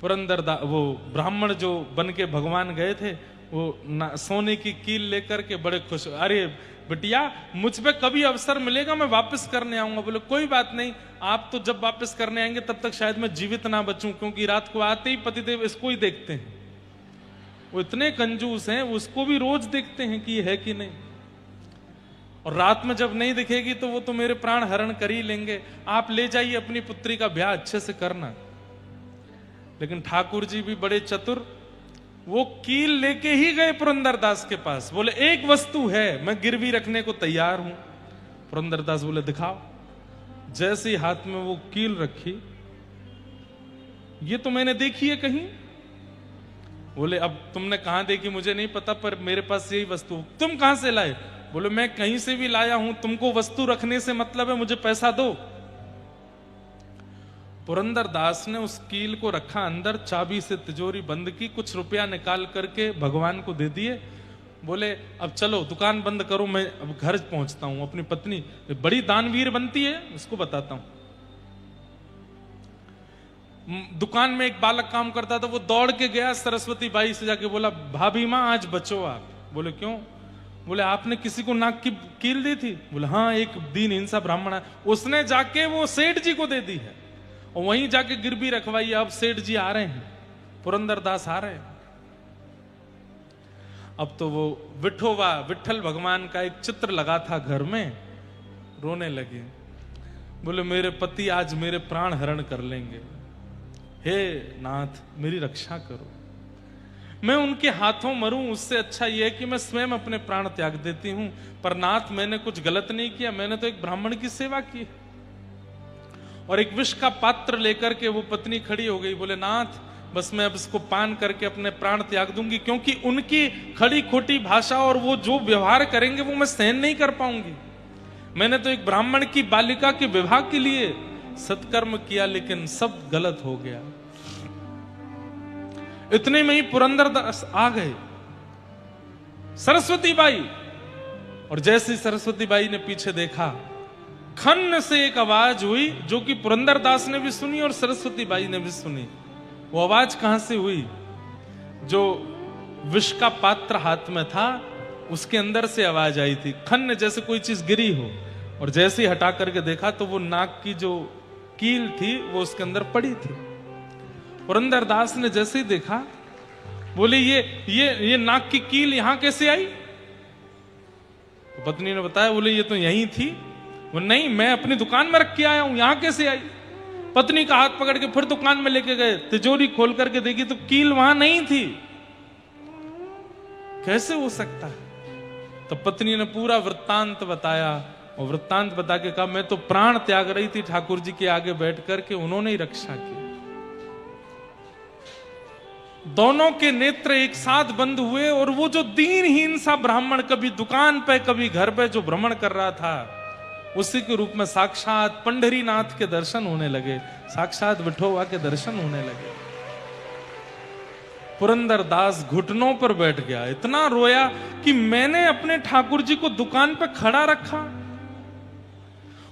पुरंदरदास, वो ब्राह्मण जो बन के भगवान गए थे, वो सोने की कील लेकर के बड़े खुश, अरे बिटिया मुझ पे कभी अवसर मिलेगा मैं वापस करने आऊंगा। बोले कोई बात नहीं, आप तो जब वापस करने आएंगे तब तक शायद मैं जीवित ना बचूं, क्योंकि रात को आते ही पतिदेव इसको ही देखते हैं, वो इतने कंजूस हैं, उसको भी रोज देखते हैं कि ये है कि नहीं, और रात में जब नहीं दिखेगी तो वो तो मेरे प्राण हरण कर ही लेंगे, आप ले जाइए अपनी पुत्री का ब्याह अच्छे से करना। लेकिन ठाकुर जी भी बड़े चतुर, वो कील लेके ही गए पुरंदरदास के पास। बोले एक वस्तु है, मैं गिरवी रखने को तैयार हूं। पुरंदरदास बोले दिखाओ। जैसे ही हाथ में वो कील रखी, ये तो मैंने देखी है कहीं। बोले अब तुमने कहां देखी मुझे नहीं पता, पर मेरे पास यही वस्तु। तुम कहां से लाए? बोले मैं कहीं से भी लाया हूं, तुमको वस्तु रखने से मतलब है, मुझे पैसा दो। पुरंदरदास ने उस कील को रखा अंदर, चाबी से तिजोरी बंद की, कुछ रुपया निकाल करके भगवान को दे दिए। बोले अब चलो दुकान बंद करो, मैं अब घर पहुंचता हूं। अपनी पत्नी बड़ी दानवीर बनती है, उसको बताता हूं। दुकान में एक बालक काम करता था, वो दौड़ के गया सरस्वती बाई से जाके बोला भाभी मां आज बचो आप। बोले क्यों? बोले आपने किसी को नाक की कील दी थी? बोले हाँ, एक दीन हिंसा ब्राह्मण है, उसने जाके वो सेठ जी को दे दी है, और वहीं जाके गिरवी रखवाई। अब सेठ जी आ रहे हैं, पुरंदरदास आ रहे हैं। अब तो वो विठोबा विठल भगवान का एक चित्र लगा था घर में, रोने लगे। बोले मेरे पति आज मेरे प्राण हरण कर लेंगे, हे नाथ मेरी रक्षा करो, मैं उनके हाथों मरूं उससे अच्छा यह है कि मैं स्वयं अपने प्राण त्याग देती हूं। पर नाथ मैंने कुछ गलत नहीं किया, मैंने तो एक ब्राह्मण की सेवा की। और एक विष का पात्र लेकर के वो पत्नी खड़ी हो गई। बोले नाथ बस मैं अब इसको पान करके अपने प्राण त्याग दूंगी, क्योंकि उनकी खड़ी खोटी भाषा और वो जो व्यवहार करेंगे वो मैं सहन नहीं कर पाऊंगी। मैंने तो एक ब्राह्मण की बालिका के विवाह के लिए सत्कर्म किया, लेकिन सब गलत हो गया। इतने में ही पुरंदरदास आ गए, सरस्वती बाई, और जैसे सरस्वती बाई ने पीछे देखा, खन्न से एक आवाज हुई, जो कि पुरंदरदास ने भी सुनी और सरस्वती बाई ने भी सुनी। वो आवाज कहां से हुई? जो विष का पात्र हाथ में था उसके अंदर से आवाज आई थी, खन्न जैसे कोई चीज गिरी हो। और जैसे ही हटा करके देखा तो वो नाक की जो कील थी वो उसके अंदर पड़ी थी। पुरंदरदास ने जैसे ही देखा, बोले ये नाक की कील यहां कैसे आई? तो पत्नी ने बताया, बोले ये तो यहीं थी। वो नहीं, मैं अपनी दुकान में रख के आया हूं, यहां कैसे आई? पत्नी का हाथ पकड़ के फिर दुकान में लेके गए, तिजोरी खोल करके देखी तो कील वहां नहीं थी। कैसे हो सकता है? तो पत्नी ने पूरा वृत्तांत बताया, और वृत्तांत बता के कहा मैं तो प्राण त्याग रही थी ठाकुर जी के आगे बैठ करके, उन्होंने ही रक्षा की। दोनों के नेत्र एक साथ बंद हुए, और वो जो दीनहीन सा ब्राह्मण कभी दुकान पे कभी घर पे जो भ्रमण कर रहा था, उसी के रूप में साक्षात पंढरीनाथ के दर्शन होने लगे, साक्षात विठोबा के दर्शन होने लगे। पुरंदरदास घुटनों पर बैठ गया, इतना रोया कि मैंने अपने ठाकुर जी को दुकान पे खड़ा रखा।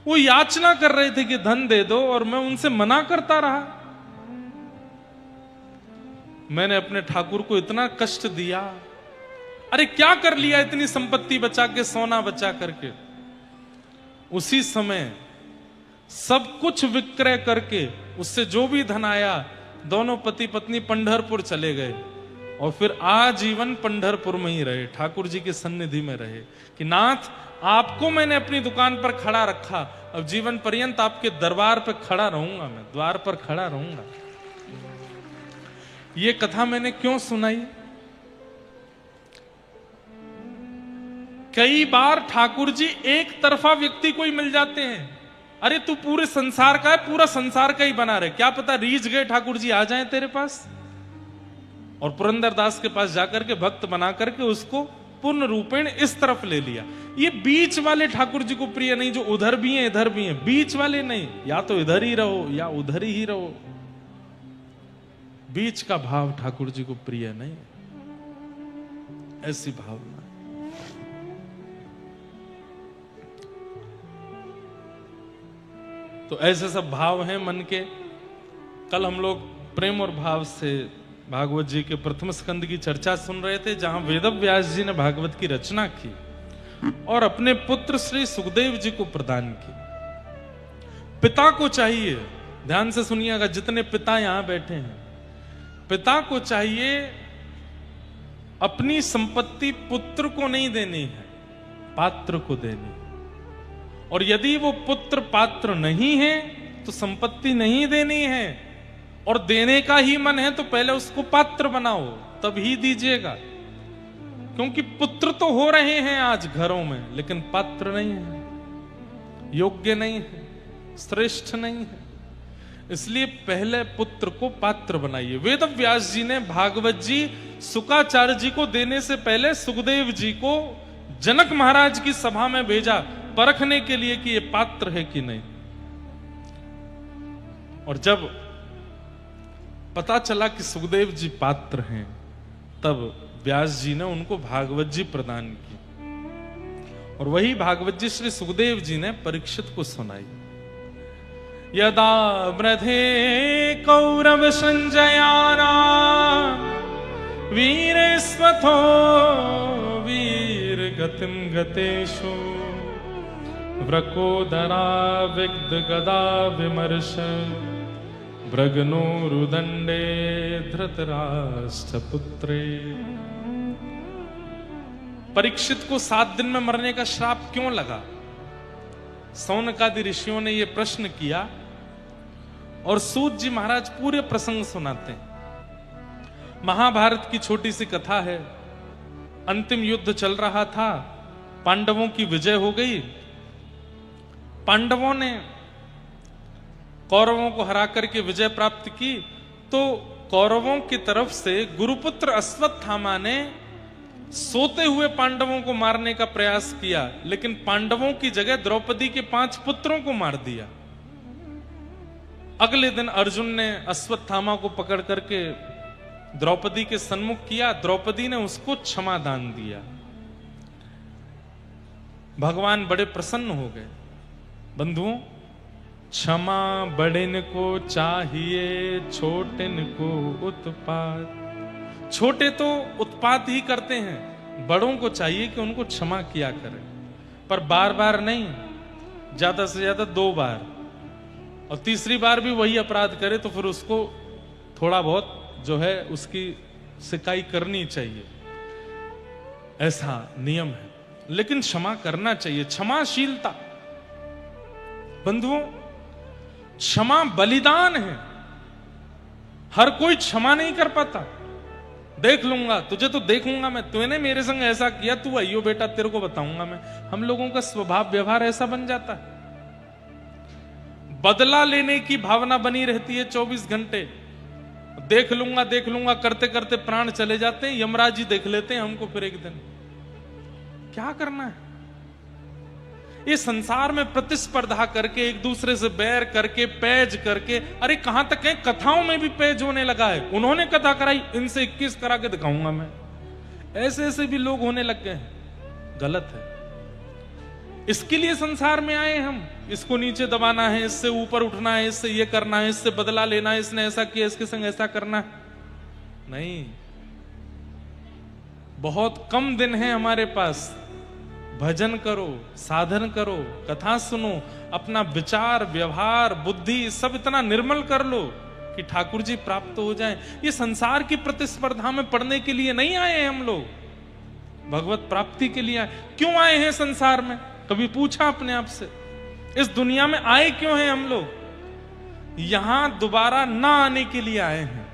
वो याचना कर रहे थे कि धन दे दो, और मैं उनसे मना करता रहा। मैंने अपने ठाकुर को इतना कष्ट दिया। अरे क्या कर लिया इतनी संपत्ति बचा के, सोना बचा करके। उसी समय सब कुछ विक्रय करके उससे जो भी धन आया, दोनों पति पत्नी पंढरपुर चले गए, और फिर आजीवन पंढरपुर में ही रहे, ठाकुर जी की सन्निधि में रहे कि नाथ आपको मैंने अपनी दुकान पर खड़ा रखा, अब जीवन पर्यंत आपके दरबार पर खड़ा रहूंगा, मैं द्वार पर खड़ा रहूंगा। ये कथा मैंने क्यों सुनाई? कई बार ठाकुर जी एक तरफा व्यक्ति को ही मिल जाते हैं। अरे तू पूरे संसार का है, पूरा संसार का ही बना रहे, क्या पता रीझ गए ठाकुर जी आ जाएं तेरे पास। और पुरंदरदास के पास जाकर के भक्त बना करके उसको पूर्ण रूपेण इस तरफ ले लिया। ये बीच वाले ठाकुर जी को प्रिय नहीं, जो उधर भी हैं इधर भी हैं, बीच वाले नहीं, या तो इधर ही रहो या उधर ही रहो। बीच का भाव ठाकुर जी को प्रिय नहीं, ऐसी भावना। तो ऐसे सब भाव हैं मन के। कल हम लोग प्रेम और भाव से भागवत जी के प्रथम स्कंद की चर्चा सुन रहे थे, जहां वेदव्यास जी ने भागवत की रचना की और अपने पुत्र श्री सुखदेव जी को प्रदान की। पिता को चाहिए, ध्यान से सुनिएगा जितने पिता यहां बैठे हैं, पिता को चाहिए अपनी संपत्ति पुत्र को नहीं देनी है, पात्र को देनी है। और यदि वो पुत्र पात्र नहीं है तो संपत्ति नहीं देनी है, और देने का ही मन है तो पहले उसको पात्र बनाओ, तब ही दीजिएगा। क्योंकि पुत्र तो हो रहे हैं आज घरों में, लेकिन पात्र नहीं है, योग्य नहीं है, श्रेष्ठ नहीं है। इसलिए पहले पुत्र को पात्र बनाइए। वेदव्यास जी ने भागवत जी शुकाचार्य जी को देने से पहले सुखदेव जी को जनक महाराज की सभा में भेजा, परखने के लिए कि ये पात्र है कि नहीं। और जब पता चला कि सुखदेव जी पात्र हैं, तब व्यास जी ने उनको भागवत जी प्रदान की। और वही भागवत जी श्री सुखदेव जी ने परीक्षित को सुनाई। यदा ब्रधे कौरव संजयाना वीर स्वथो वीर गतिम गतेषु व्रकोदरा विग्ध गदा विमर्श भ्रगनो रुदंडे धृतराष्ट्र पुत्रे। परीक्षित को 7 दिन में मरने का श्राप क्यों लगा? सौनकादि ऋषियों ने यह प्रश्न किया और सूत जी महाराज पूरे प्रसंग सुनाते हैं। महाभारत की छोटी सी कथा है। अंतिम युद्ध चल रहा था, पांडवों की विजय हो गई। पांडवों ने कौरवों को हरा करके विजय प्राप्त की, तो कौरवों की तरफ से गुरुपुत्र अश्वत्थामा ने सोते हुए पांडवों को मारने का प्रयास किया, लेकिन पांडवों की जगह द्रौपदी के 5 पुत्रों को मार दिया। अगले दिन अर्जुन ने अश्वत्थामा को पकड़ करके द्रौपदी के सन्मुख किया। द्रौपदी ने उसको क्षमा दान दिया। भगवान बड़े प्रसन्न हो गए। बंधुओं, क्षमा बड़ेन को चाहिए, छोटेन को उत्पात। छोटे तो उत्पात ही करते हैं, बड़ों को चाहिए कि उनको क्षमा किया करें, पर बार बार नहीं, ज्यादा से ज्यादा 2 बार, और तीसरी बार भी वही अपराध करे तो फिर उसको थोड़ा बहुत जो है उसकी सिकाई करनी चाहिए, ऐसा नियम है। लेकिन क्षमा करना चाहिए, क्षमाशीलता। बंधुओं, क्षमा बलिदान है। हर कोई क्षमा नहीं कर पाता। देख लूंगा, तुझे तो देखूंगा मैं, तूने मेरे संग ऐसा किया, तू आइयो बेटा तेरे को बताऊंगा मैं। हम लोगों का स्वभाव व्यवहार ऐसा बन जाता है। बदला लेने की भावना बनी रहती है 24 घंटे। देख लूंगा करते करते प्राण चले जाते हैं। यमराज जी देख लेते हैं हमको फिर एक दिन। क्या करना है? ये संसार में प्रतिस्पर्धा करके, एक दूसरे से बैर करके, पैज करके, अरे कहां तक है, कथाओं में भी पैज होने लगा है। उन्होंने कथा कराई, इनसे 21 करा के दिखाऊंगा मैं। ऐसे ऐसे भी लोग होने लग गए हैं। गलत है। इसके लिए संसार में आए हम। इसको नीचे दबाना है, इससे ऊपर उठना है, इससे ये करना है, इससे बदला लेना है, इसने ऐसा किया इसके संग ऐसा करना है। नहीं, बहुत कम दिन है हमारे पास। भजन करो, साधन करो, कथा सुनो, अपना विचार, व्यवहार, बुद्धि सब इतना निर्मल कर लो कि ठाकुर जी प्राप्त हो जाएं। ये संसार की प्रतिस्पर्धा में पड़ने के लिए नहीं आए हैं हम लोग, भगवत प्राप्ति के लिए आए। क्यों आए हैं संसार में? कभी पूछा अपने आप से? इस दुनिया में आए क्यों हैं हम लोग? यहां दोबारा ना आने के लिए आए हैं।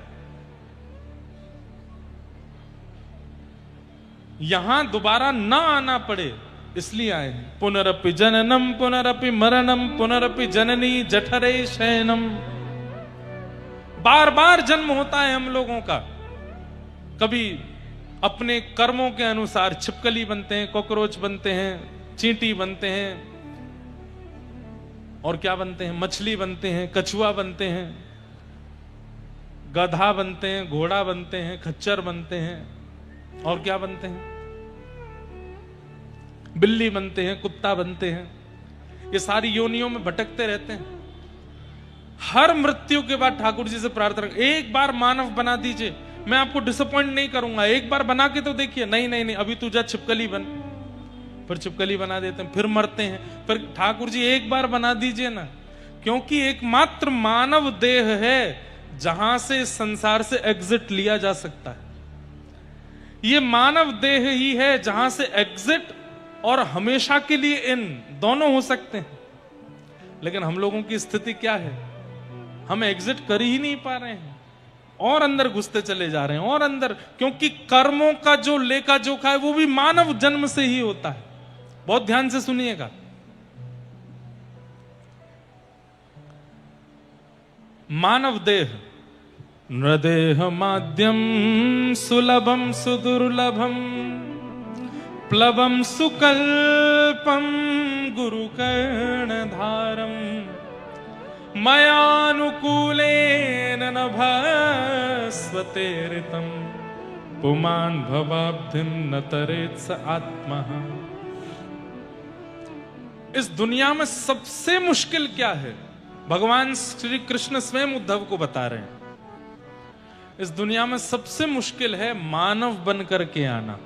यहां दोबारा ना आना पड़े इसलिए आए हैं। पुनरपि जननम पुनरपि मरणम पुनरपि जननी जठरे शयनम। बार बार जन्म होता है हम लोगों का। कभी अपने कर्मों के अनुसार छिपकली बनते हैं, कॉकरोच बनते हैं, चींटी बनते हैं, और क्या बनते हैं, मछली बनते हैं, कछुआ बनते हैं, गधा बनते हैं, घोड़ा बनते हैं, खच्चर बनते हैं, और क्या बनते हैं, बिल्ली बनते हैं, कुत्ता बनते हैं। ये सारी योनियों में भटकते रहते हैं। हर मृत्यु के बाद ठाकुर जी से प्रार्थना, एक बार मानव बना दीजिए, मैं आपको डिसअपॉइंट नहीं करूंगा, एक बार बना के तो देखिए। नहीं नहीं नहीं, अभी तू जा छिपकली बन। फिर छिपकली बना देते हैं, फिर मरते हैं। फिर ठाकुर जी एक बार बना दीजिए ना, क्योंकि एकमात्र मानव देह है जहां से इस संसार से एग्जिट लिया जा सकता है। ये मानव देह ही है जहां से एग्जिट और हमेशा के लिए इन दोनों हो सकते हैं। लेकिन हम लोगों की स्थिति क्या है, हम एग्जिट कर ही नहीं पा रहे हैं और अंदर घुसते चले जा रहे हैं और अंदर, क्योंकि कर्मों का जो लेखा जोखा है वो भी मानव जन्म से ही होता है। बहुत ध्यान से सुनिएगा। मानव देह नृदेह माध्यम सुलभम सुदुर्लभम प्लवम सुकल्पम गुरु कर्णधारम मयानुकूलेन नभस्वतेरितम पुमान् भवाब्धिं न तरेत् स आत्मा। इस दुनिया में सबसे मुश्किल क्या है, भगवान श्री कृष्ण स्वयं उद्धव को बता रहे हैं। इस दुनिया में सबसे मुश्किल है मानव बन करके आना।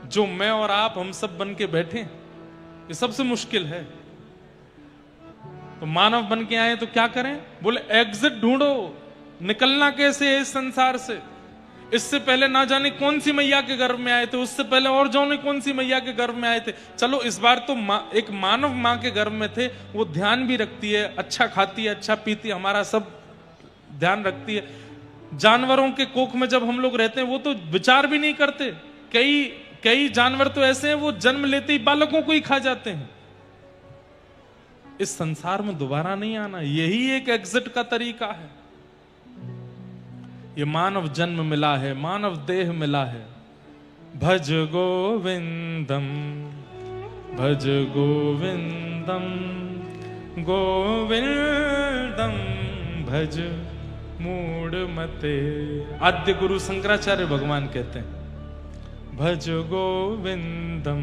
जो मैं और आप हम सब बन के बैठे, ये सबसे मुश्किल है। तो मानव बन के आए तो क्या करें, बोले एग्जिट ढूंढो, निकलना कैसे है इस संसार से। इससे पहले ना जाने कौन सी मैया के गर्भ में आए थे, उससे पहले और जाने कौन सी मैया के गर्भ में आए थे। चलो इस बार तो एक मानव माँ के गर्भ में थे, वो ध्यान भी रखती है, अच्छा खाती है, अच्छा पीती है, हमारा सब ध्यान रखती है। जानवरों के कोख में जब हम लोग रहते हैं वो तो विचार भी नहीं करते। कई जानवर तो ऐसे हैं वो जन्म लेते ही बालकों को ही खा जाते हैं। इस संसार में दोबारा नहीं आना, यही एक एग्जिट का तरीका है। ये मानव जन्म मिला है, मानव देह मिला है। भज गोविंदम भज गोविंदम गोविंदम भज मूढ़मते। आद्य गुरु शंकराचार्य भगवान कहते हैं भज गोविंदम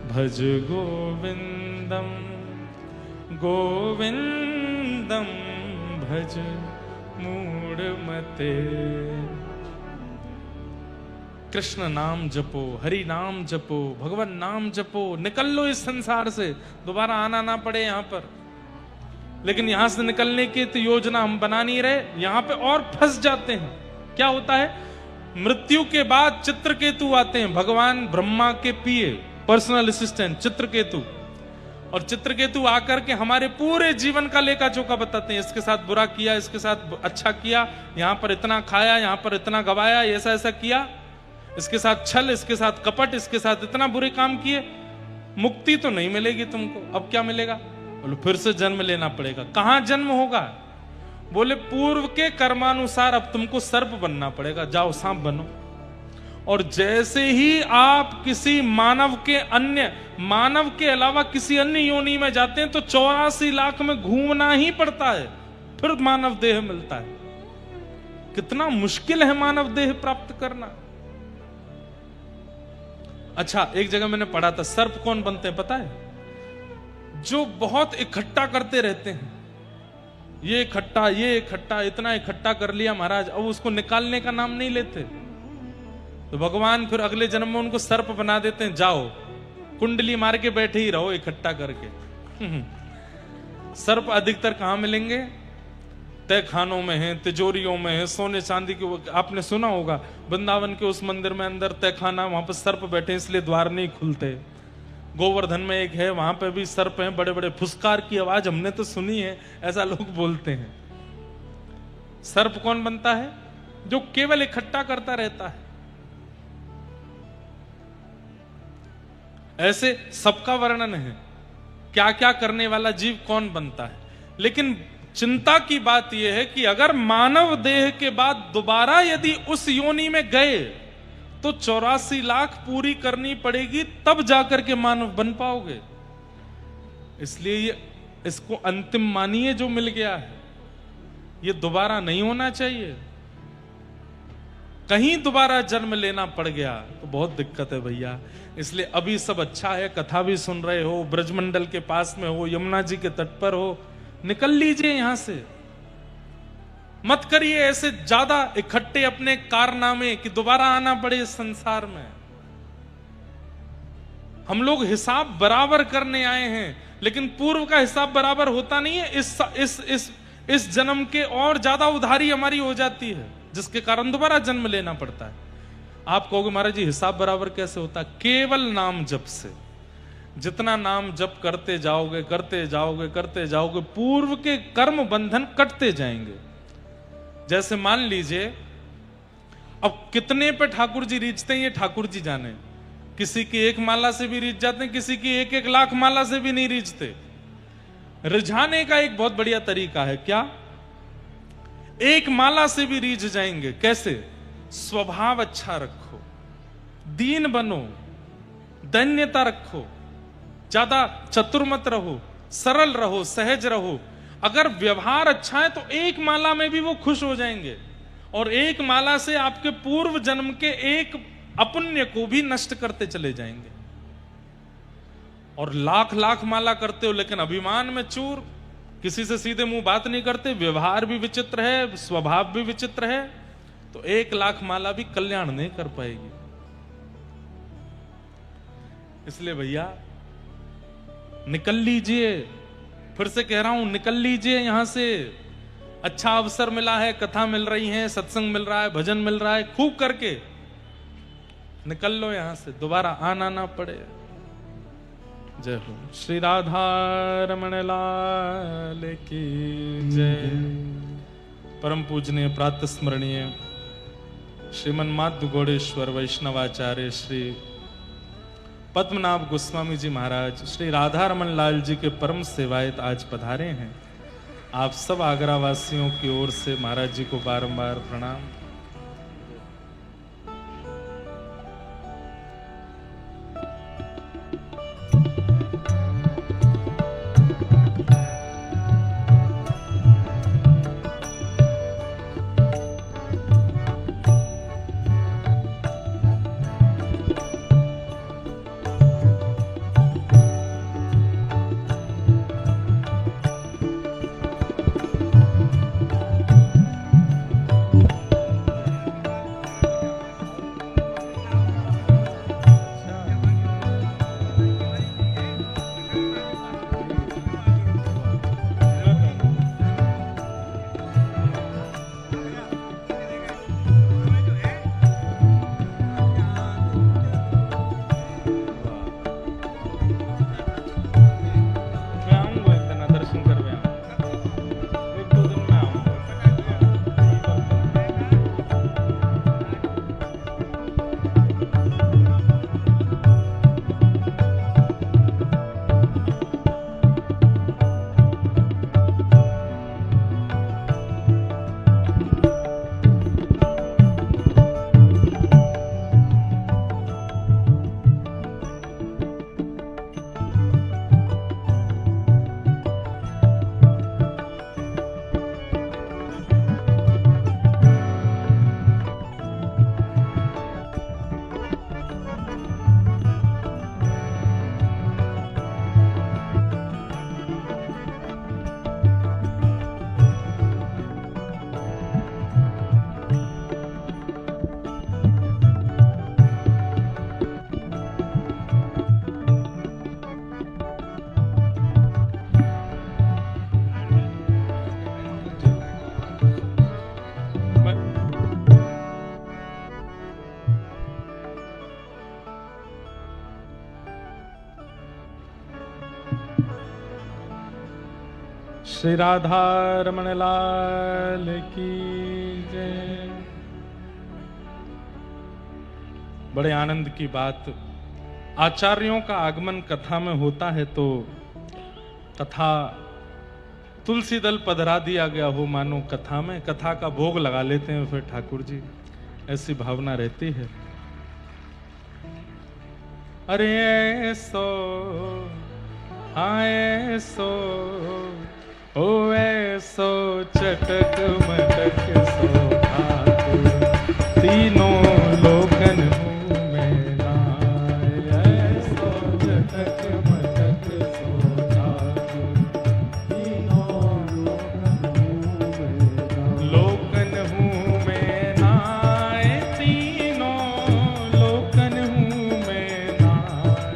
भज गोविंदम गोविंदम भज मूढ़मते। कृष्ण नाम जपो, हरि नाम जपो, भगवान नाम जपो, निकल लो इस संसार से, दोबारा आना ना पड़े यहां पर। लेकिन यहां से निकलने की तो योजना हम बना नहीं रहे, यहां पे और फंस जाते हैं। क्या होता है, मृत्यु के बाद चित्रकेतु आते हैं, भगवान ब्रह्मा के पीए, पर्सनल असिस्टेंट चित्रकेतु। और चित्रकेतु आकर के हमारे पूरे जीवन का लेखा जोखा बताते हैं। इसके साथ बुरा किया, इसके साथ अच्छा किया, यहां पर इतना खाया, यहां पर इतना गवाया, ऐसा ऐसा किया, इसके साथ छल, इसके साथ कपट, इसके साथ इतना बुरे काम किए। मुक्ति तो नहीं मिलेगी तुमको, अब क्या मिलेगा, बोले फिर से जन्म लेना पड़ेगा। कहां जन्म होगा, बोले पूर्व के कर्मानुसार अब तुमको सर्प बनना पड़ेगा, जाओ सांप बनो। और जैसे ही आप किसी मानव के अलावा किसी अन्य योनि में जाते हैं तो 84 लाख में घूमना ही पड़ता है, फिर मानव देह मिलता है। कितना मुश्किल है मानव देह प्राप्त करना। अच्छा, एक जगह मैंने पढ़ा था, सर्प कौन बनते हैं पता है, जो बहुत इकट्ठा करते रहते हैं, ये इकट्ठा इतना इकट्ठा कर लिया महाराज, अब उसको निकालने का नाम नहीं लेते। तो भगवान फिर अगले जन्म में उनको सर्प बना देते हैं, जाओ कुंडली मार के बैठे ही रहो इकट्ठा करके। सर्प अधिकतर कहां मिलेंगे, तय खानों में है, तिजोरियों में है, सोने चांदी के। आपने सुना होगा वृंदावन के उस मंदिर में अंदर तय खाना, वहां पर सर्प बैठे इसलिए द्वार नहीं खुलते। गोवर्धन में एक है, वहां पे भी सर्प हैं, बड़े बड़े फुसकार की आवाज हमने तो सुनी है, ऐसा लोग बोलते हैं। सर्प कौन बनता है, जो केवल इकट्ठा करता रहता है। ऐसे सबका वर्णन है, क्या क्या करने वाला जीव कौन बनता है। लेकिन चिंता की बात यह है कि अगर मानव देह के बाद दोबारा यदि उस योनि में गए तो 84 लाख पूरी करनी पड़ेगी, तब जाकर के मानव बन पाओगे। इसलिए ये इसको अंतिम मानिए जो मिल गया है, ये दोबारा नहीं होना चाहिए। कहीं दोबारा जन्म लेना पड़ गया तो बहुत दिक्कत है भैया। इसलिए अभी सब अच्छा है, कथा भी सुन रहे हो, ब्रजमंडल के पास में हो, यमुना जी के तट पर हो, निकल लीजिए यहां से। मत करिए ऐसे ज्यादा इकट्ठे अपने कारनामे कि दोबारा आना पड़े इस संसार में। हम लोग हिसाब बराबर करने आए हैं, लेकिन पूर्व का हिसाब बराबर होता नहीं है। इस जन्म के और ज्यादा उधारी हमारी हो जाती है, जिसके कारण दोबारा जन्म लेना पड़ता है। आप कहोगे महाराज जी हिसाब बराबर कैसे होता है? केवल नाम जप से। जितना नाम जप करते जाओगे करते जाओगे करते जाओगे, पूर्व के कर्म बंधन कटते जाएंगे। जैसे मान लीजिए अब कितने पे ठाकुर जी रीझते हैं ये ठाकुर जी जाने। किसी की एक माला से भी रीझ जाते हैं, किसी की 1-1 लाख माला से भी नहीं रीझते। रिझाने का एक बहुत बढ़िया तरीका है, क्या? एक माला से भी रीझ जाएंगे। कैसे? स्वभाव अच्छा रखो, दीन बनो, दैन्यता रखो, ज्यादा चतुर मत रहो, सरल रहो, सहज रहो। अगर व्यवहार अच्छा है तो एक माला में भी वो खुश हो जाएंगे, और एक माला से आपके पूर्व जन्म के एक अपुण्य को भी नष्ट करते चले जाएंगे। और लाख लाख माला करते हो लेकिन अभिमान में चूर, किसी से सीधे मुंह बात नहीं करते, व्यवहार भी विचित्र है, स्वभाव भी विचित्र है, तो 1 लाख माला भी कल्याण नहीं कर पाएगी। इसलिए भैया निकल लीजिए, फिर से कह रहा हूं निकल लीजिए यहां से। अच्छा अवसर मिला है, कथा मिल रही है, सत्संग मिल रहा है, भजन मिल रहा है, खूब करके निकल लो यहां से, दोबारा आना ना पड़े। जय हो। श्री राधा रमण लाल की जय। परम पूजनीय प्रातः स्मरणीय श्रीमन माध्व गौड़ेश्वर वैष्णवाचार्य श्री पद्मनाभ गोस्वामी जी महाराज श्री राधा रमन लाल जी के परम सेवायत आज पधारे हैं। आप सब आगरा वासियों की ओर से महाराज जी को बारंबार प्रणाम। श्री राधा रमण लाल की जय। बड़े आनंद की बात, आचार्यों का आगमन कथा में होता है तो कथा तुलसी दल पधरा दिया गया हो मानो कथा में, कथा का भोग लगा लेते हैं फिर ठाकुर जी, ऐसी भावना रहती है। अरे ऐसो हाँ ऐसो ओ ऐसो चटक मटक सो ठाकुर तीनों लोकन हूँ मैं लाए। ऐसो चटक मटक सो ठाकुर लोकन हूँ मैं नाए, तीनों लोकन हूँ मैं नाए।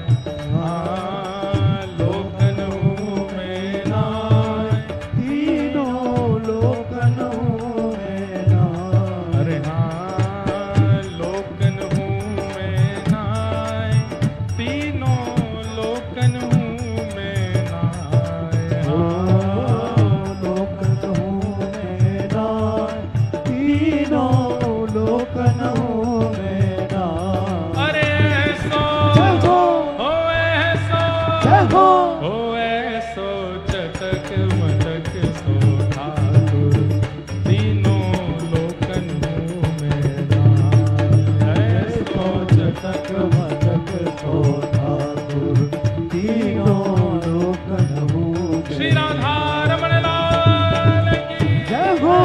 हाँ लोकन हूँ मैं नाए, तीनों लोकन हूँ मैं नाए। अरे हाँ लोकन हूँ मैं नाए, तीनों लोकन हूँ मैं नाए। लोकन हूँ मैं नाए, तीनों लोकन हूँ मैं नाए। अरे ऐसो जय हो, हो ऐसो जय हो, हो ऐसो चटक मटक सो ठाकुर तीनों लोकन हूँ मैं नाए। ऐसो चटक मटक सो ठाकुर तीनों लोकन हूँ मैं। श्री राधा रमण लाल की जय हो।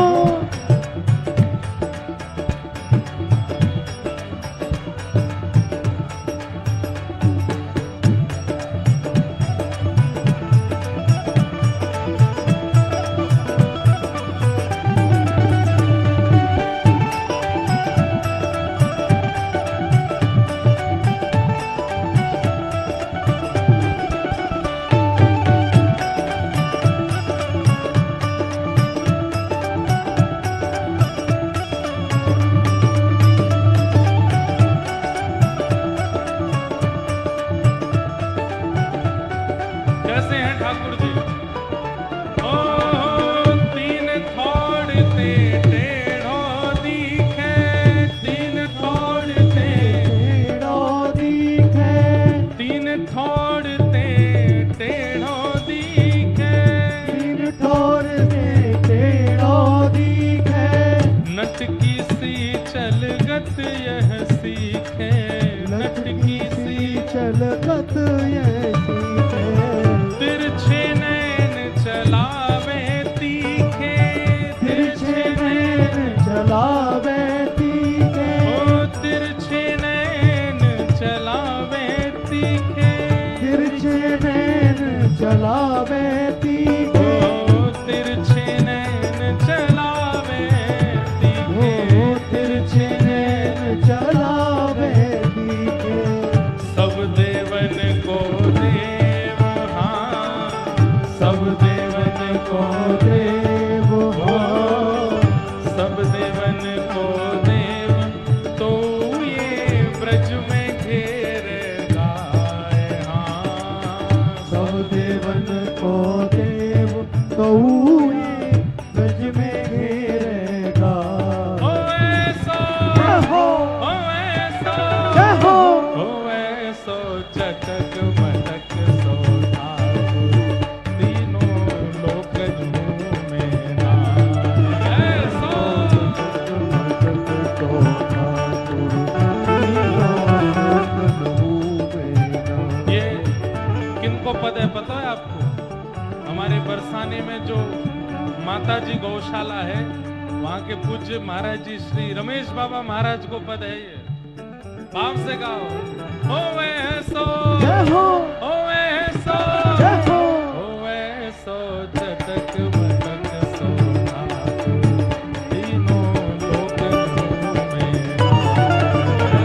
कैसे हैं ठाकुर जी? ओ तीन थोड़ ते टेढ़ो दिखे, तीन थोड़ ते टेढ़ो दिखे, तीन थोड़ ते टेढ़ो दिखे। तीन ठोर से टेढ़ो दिखे। नटकी सी चलगत यह सीखे, नटकी सी चलगत ये सीखे। तिरछे नैन चलावे तीखे, तिरछे नैन चलावे तीखे। ओ तिरछे नैन चलावे तीखे। तिरछे नैन चलावे तीखे। ओ तिरछे नैन चलावे तीखे। ओ तिरछे नैन चलावे तीखे। सब देवन को देव हाँ, सब देवन को देव हो, सब देवन को देव तो ये ब्रज में घेर गाए। हाँ सब देवन को देव तो ये ब्रज में घेरेगा। ओ ऐसो जय हो, ओ ऐसो जय हो, ओ ऐसो चटक मटक सो ठाकुर तीनों लोकन हूँ मैं नाए। ऐसो तो ठाकुर तीनों लोकन हूँ मैं नाए। ये किनको पद है पता है आपको? हमारे बरसाने में जो माता जी गौशाला है वहां के पूज्य महाराज जी श्री रमेश बाबा महाराज को पद है ये। भाव से गाओ ओ ऐसो जय हो, ओ ऐसो जय हो, ओ ऐसो चटक मटक सो ठाकुर तीनों लोकन हूँ मैं नाए।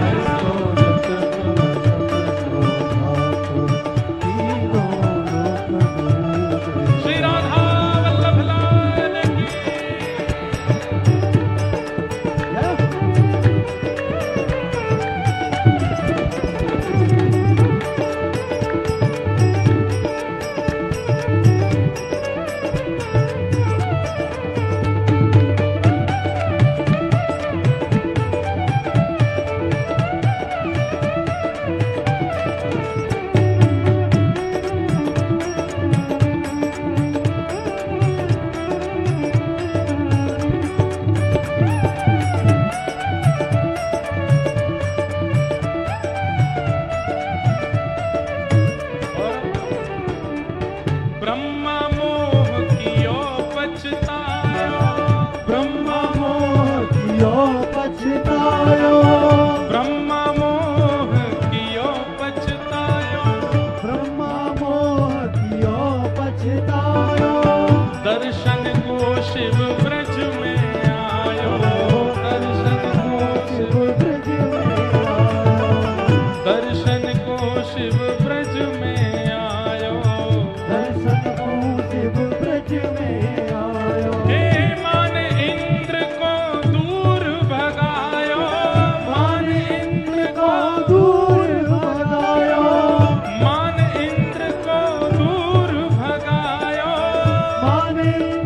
ऐसो चटक मटक सो ठाकुर तीनों लोकन हूँ मैं। श्री राधा वल्लभ लाल की जय हो। गोविंद